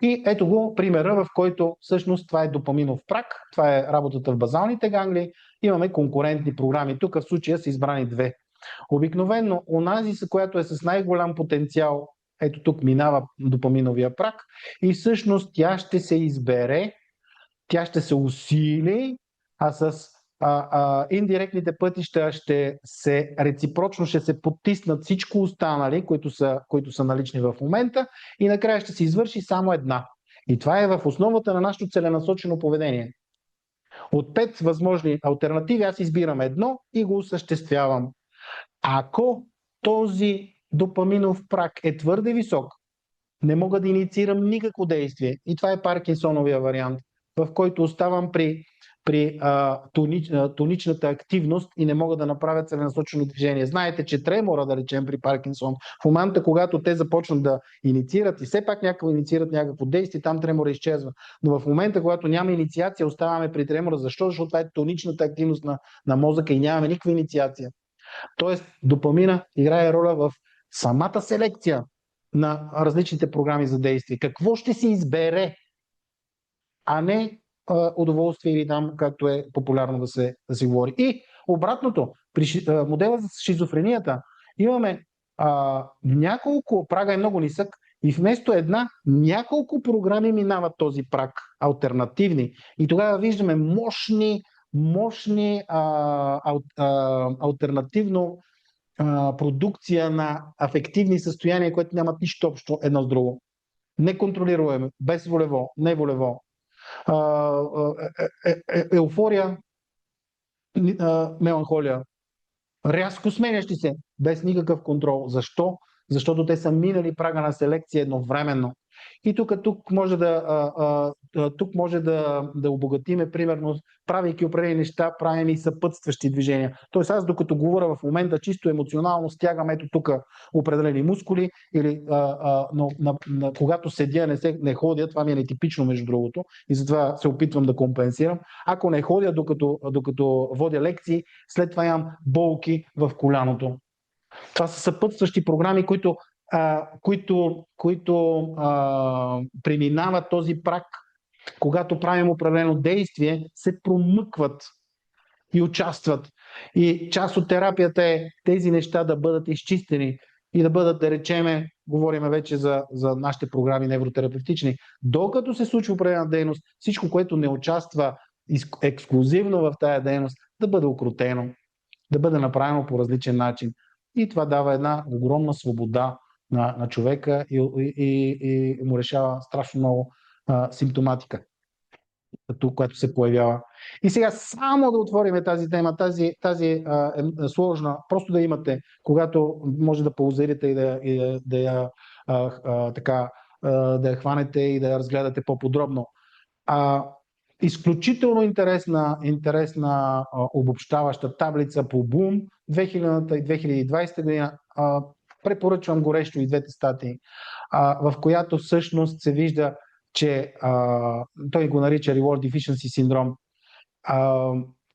И ето го примера, в който всъщност това е допаминов прак, това е работата в базалните ганглии, имаме конкурентни програми. Тук в случая са избрани 2. Обикновено онази, която е с най-голям потенциал, ето тук минава допаминовия прак и всъщност тя ще се избере, тя ще се усили, а с индиректните пътища ще се реципрочно ще се потиснат всичко останали, които са налични в момента и накрая ще се извърши само една. И това е в основата на нашето целенасочено поведение. От 5 възможни алтернативи аз избирам едно и го осъществявам. Ако този допаминов прак е твърде висок, не мога да инициирам никакво действие. И това е Паркинсоновия вариант, в който оставам при тоничната активност и не мога да направя целенасочено движение. Знаете, че тремора, да речем, при Паркинсон, в момента, когато те започнат да инициират и все пак инициират някакво действие, там тремора изчезва. Но в момента, когато няма инициация, оставаме при тремора. Защо? Защото това е тоничната активност на мозъка и нямаме никаква инициация. Тоест, допамина играе роля в самата селекция на различните програми за действие. Какво ще се избере, а не удоволствие или там, както е популярно да се говори. И обратното, при модела за шизофренията имаме няколко, прага е много нисък, и вместо една, няколко програми минават този праг, алтернативни. И тогава виждаме мощни алтернативно продукция на афективни състояния, които нямат нищо общо едно с друго. Неконтролируемо, безволево, неволево. Еуфория, меланхолия. Рязко сменящи се, без никакъв контрол. Защо? Защото те са минали прага на селекция едновременно. И тук може да обогатиме, примерно, правейки определени неща, правим и съпътстващи движения. Тоест аз докато говоря в момента чисто емоционално стягам ето тук определени мускули, или когато седя, не ходя, това ми е нетипично между другото и затова се опитвам да компенсирам. Ако не ходя докато водя лекции, след това имам болки в коляното. Това са съпътстващи програми, които преминават този праг, когато правим определено действие, се промъкват и участват. И част от терапията е тези неща да бъдат изчистени и да бъдат, да речеме, говорим вече за нашите програми невротерапевтични, докато се случва определена дейност, всичко, което не участва ексклюзивно в тая дейност, да бъде укротено, да бъде направено по различен начин. И това дава една огромна свобода на човека и му решава страшно много симптоматика, която се появява. И сега само да отворим тази тема, тази е сложна, просто да имате, когато може да паузирате и да я хванете и да я разгледате по-подробно. Изключително интересна обобщаваща таблица по Bloom 2000 и 2020 година. Препоръчвам горещо и двете статии, в която всъщност се вижда, че той го нарича Reward Deficiency синдром,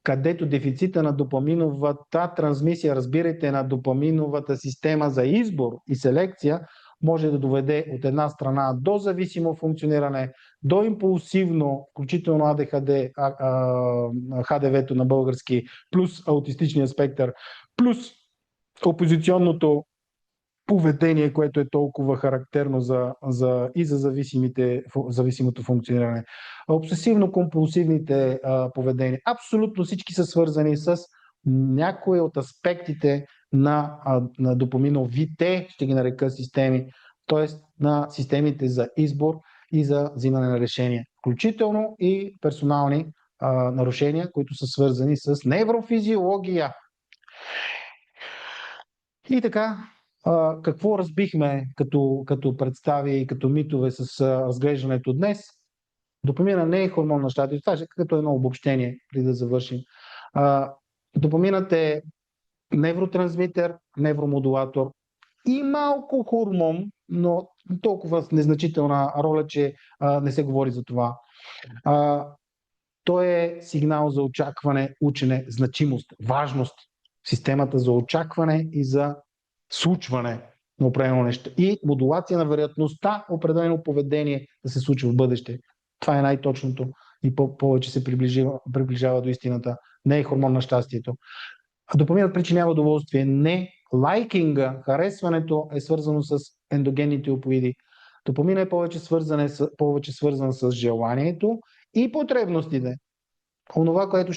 където дефицита на допаминовата трансмисия, разбирайте, на допаминовата система за избор и селекция, може да доведе от една страна до зависимо функциониране, до импулсивно, включително АДХД, ХДВ-то на български, плюс аутистичния спектър, плюс опозиционното поведение, което е толкова характерно за зависимото функциониране. Обсесивно-компулсивните поведения. Абсолютно всички са свързани с някои от аспектите на допаминовите, ще ги нарека системи, т.е. на системите за избор и за взимане на решения. Включително и персонални нарушения, които са свързани с неврофизиология. И така, какво разбихме като представи и като митове с разглеждането днес? Допамина не е хормон на щастието. Това е като едно обобщение, преди да завършим. Допаминът е невротрансмитер, невромодулатор и малко хормон, но толкова незначителна роля, че не се говори за това. Той е сигнал за очакване, учене, значимост, важност. Системата за очакване и за случване на определено нещо. И модулация на вероятността определено поведение да се случи в бъдеще. Това е най-точното и повече се приближава до истината. Не е хормон на щастието. А допаминът причинява удоволствие. Не. Лайкинга, харесването е свързано с ендогенните опоиди. Допаминът е повече свързан с желанието и потребностите. Онова, което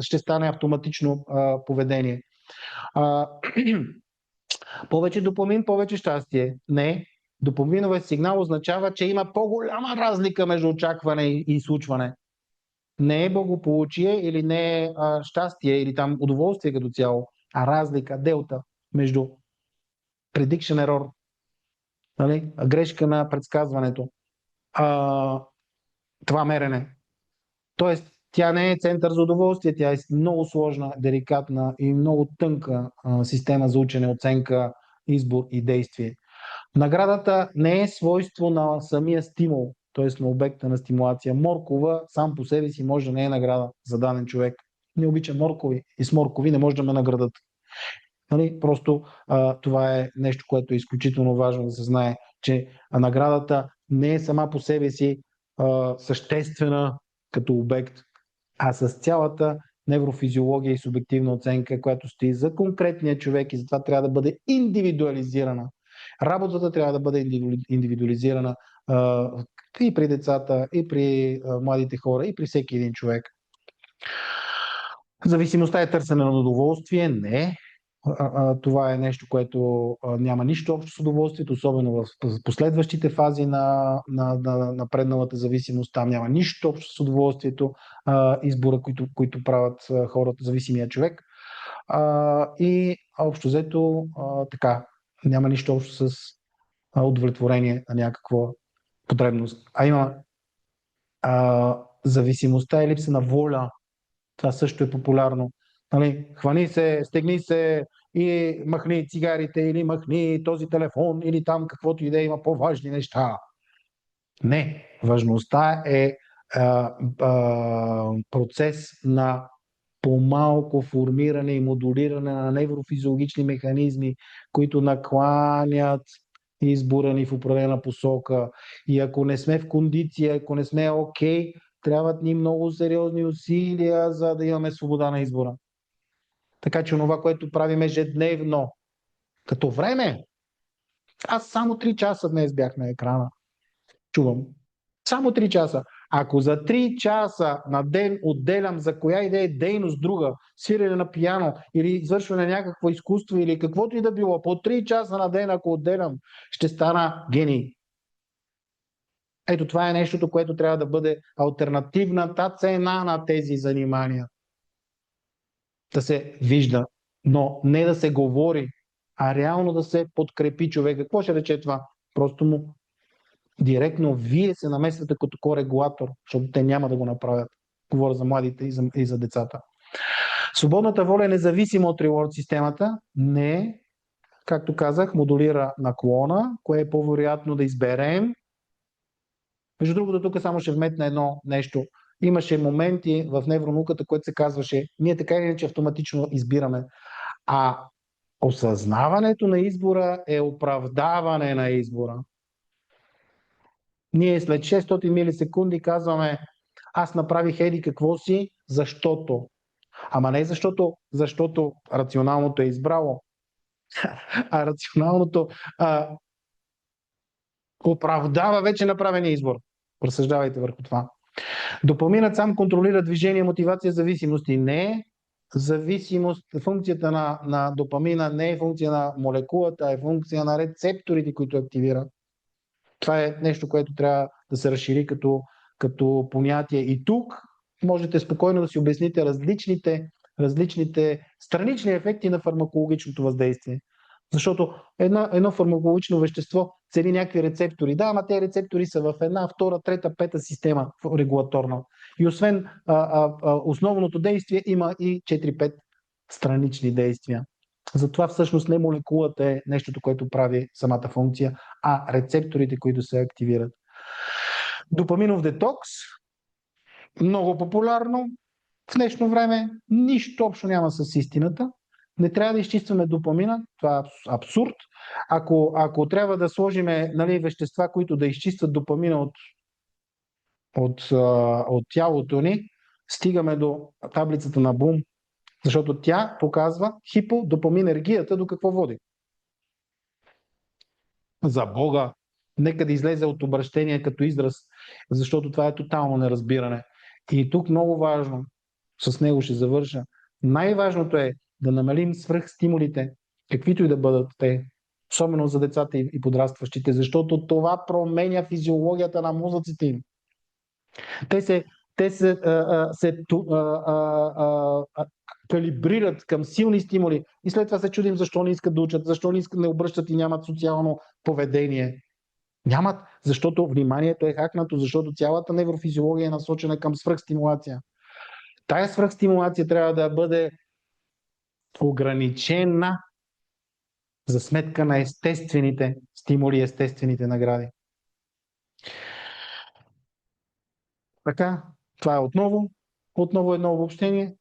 ще стане автоматично поведение. Повече допамин, повече щастие. Не. Допаминовият сигнал означава, че има по-голяма разлика между очакване и случване. Не е благополучие или не е щастие или там удоволствие като цяло, а разлика, делта между prediction error, нали? Грешка на предсказването, това мерене. Тоест, тя не е център за удоволствие, тя е много сложна, деликатна и много тънка система за учене, оценка, избор и действие. Наградата не е свойство на самия стимул, т.е. на обекта на стимулация. Моркова сам по себе си може да не е награда за даден човек. Не обичам моркови и с моркови не може да ме наградат. Нали? Просто това е нещо, което е изключително важно да се знае, че наградата не е сама по себе си съществена като обект, а с цялата неврофизиология и субективна оценка, която стои за конкретния човек и затова трябва да бъде индивидуализирана. Работата трябва да бъде индивидуализирана и при децата, и при младите хора, и при всеки един човек. Зависимостта е търсене на удоволствие? Не. Това е нещо, което няма нищо общо с удоволствието, особено в последващите фази на напредналата зависимост. Там няма нищо общо с удоволствието, избора, които правят хората, зависимия човек. И общо взето така, няма нищо общо с удовлетворение на някаква потребност. Има зависимостта и липса на воля. Това също е популярно. Нали, хвани се, стегни се и махни цигарите или махни този телефон или там каквото и да има по-важни неща. Не. Важността е процес на по-малко формиране и модулиране на неврофизиологични механизми, които накланят избора ни в определена посока. И ако не сме в кондиция, ако не сме окей, трябват ни много сериозни усилия, за да имаме свобода на избора. Така че онова, което правим ежедневно, като време, аз само 3 часа днес бях на екрана. Чувам. Само 3 часа. Ако за 3 часа на ден отделям за коя и да е дейност друга, свирене на пиано или извършване на някакво изкуство или каквото и да било, по 3 часа на ден, ако отделям, ще стана гений. Ето това е нещото, което трябва да бъде алтернативната цена на тези занимания. Да се вижда, но не да се говори, а реално да се подкрепи човек. Какво ще рече това? Просто му директно вие се намесвате като корегулатор, защото те няма да го направят. Говоря за младите и за децата. Свободната воля е независима от reward системата. Не, както казах, модулира наклона, кое е по-вероятно да изберем. Между другото, тук само ще вметна едно нещо. Имаше моменти в невронауката, което се казваше, ние така или иначе автоматично избираме. А осъзнаването на избора е оправдаване на избора. Ние след 600 милисекунди казваме, аз направих еди какво си, защото. Ама не защото рационалното е избрало, а рационалното оправдава вече направения избор. Разсъждавайте върху това. Допаминът сам контролира движение, мотивация, зависимости. Не е зависимост. Функцията на допамина не е функция на молекулата, а е функция на рецепторите, които активира. Това е нещо, което трябва да се разшири като понятие. И тук можете спокойно да си обясните различните странични ефекти на фармакологичното въздействие. Защото едно фармакологично вещество цели някакви рецептори. Да, ама тези рецептори са в една, втора, трета, пета система регулаторна. И освен основното действие има и 4-5 странични действия. Затова всъщност не молекулата е нещото, което прави самата функция, а рецепторите, които се активират. Допаминов детокс, много популярно. В днешно време нищо общо няма с истината. Не трябва да изчистваме допамина, това е абсурд. Ако трябва да сложим, нали, вещества, които да изчистват допамина от тялото ни, стигаме до таблицата на Блум, защото тя показва хиподопаминергията до какво води. За Бога, нека да излезе от обращение като израз, защото това е тотално неразбиране. И тук много важно, с него ще завърша, най-важното е да намалим свръхстимулите, каквито и да бъдат те, особено за децата и подрастващите, защото това променя физиологията на мозъците им. Те се калибрират към силни стимули и след това се чудим защо не искат да учат, защо не искат да обръщат и нямат социално поведение. Нямат, защото вниманието е хакнато, защото цялата неврофизиология е насочена към свръхстимулация. Тая свръхстимулация трябва да бъде ограничена за сметка на естествените стимули, естествените награди. Така, това е отново едно обобщение.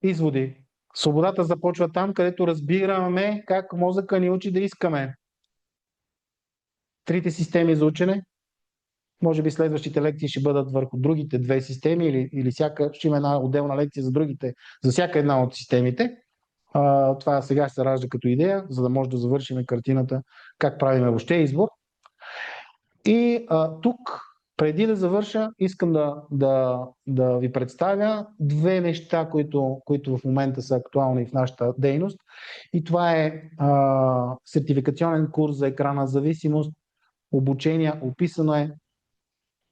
Изводи. Свободата започва там, където разбираме как мозъка ни учи да искаме. Трите системи за учене. Може би следващите лекции ще бъдат върху другите две системи или ще има една отделна лекция за всяка една от системите. Това сега ще се ражда като идея, за да може да завършим картината как правим въобще избор. И тук, преди да завърша, искам да ви представя две неща, които в момента са актуални в нашата дейност. И това е сертификационен курс за екранна зависимост, обучение, описано е.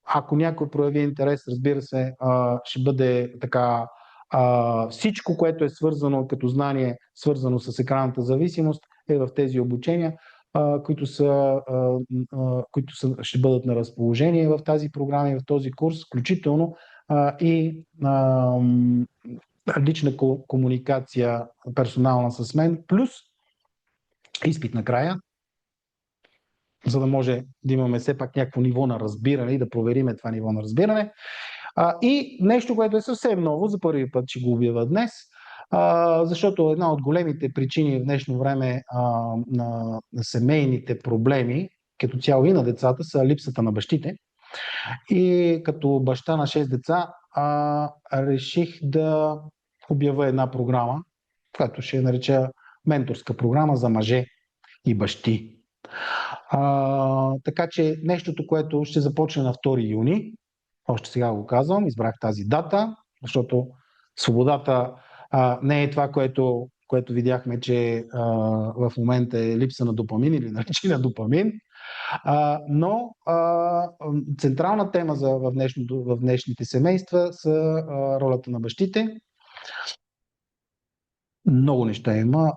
Ако някой прояви интерес, разбира се, ще бъде така всичко, което е свързано като знание, свързано с екранната зависимост, е в тези обучения, които ще бъдат на разположение в тази програма и в този курс, включително и лична комуникация персонална с мен, плюс изпит накрая, за да може да имаме все пак някакво ниво на разбиране и да провериме това ниво на разбиране. И нещо, което е съвсем ново, за първи път ще го обява днес, защото една от големите причини в днешно време на семейните проблеми, като цяло и на децата, са липсата на бащите. И като баща на 6 деца, реших да обява една програма, която ще нареча менторска програма за мъже и бащи. Така че нещото, което ще започне на 2 юни, още сега го казвам, избрах тази дата, защото свободата не е това, което видяхме, че в момента е липса на допамин или наличие на допамин, но централна тема в днешните семейства са ролята на бащите. Много неща има.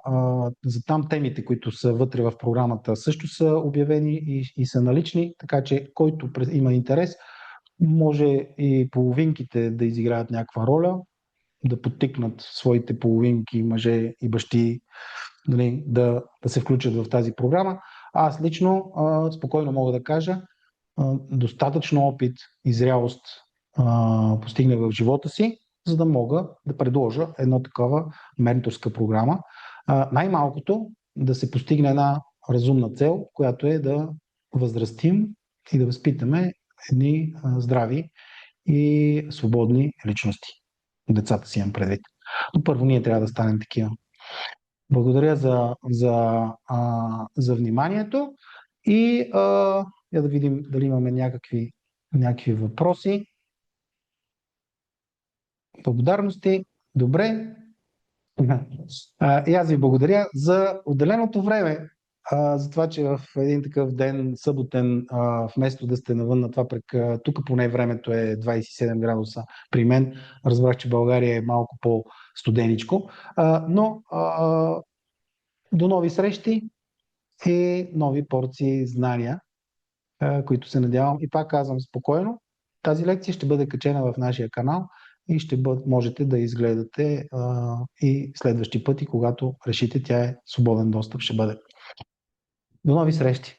За там темите, които са вътре в програмата, също са обявени и са налични, така че който има интерес, може и половинките да изиграят някаква роля, да подтикнат своите половинки, мъже и бащи, нали, да се включат в тази програма. Аз лично спокойно мога да кажа, достатъчно опит и зрялост постигнах в живота си, за да мога да предложа една такава менторска програма. Най-малкото да се постигне една разумна цел, която е да възрастим и да възпитаме едни здрави и свободни личности. Децата си имам предвид. Но първо ние трябва да станем такива. Благодаря за вниманието и да видим дали имаме някакви въпроси. Благодарности. Добре. И аз ви благодаря за отделеното време, за това, че в един такъв ден, съботен, вместо да сте навън на това, тук поне времето е 27 градуса при мен, разбрах, че България е малко по-студеничко, но до нови срещи и нови порции знания, които се надявам. И пак казвам спокойно, тази лекция ще бъде качена в нашия канал и можете да изгледате и следващи пъти, когато решите, тя е свободен достъп ще бъде. До нови срещи!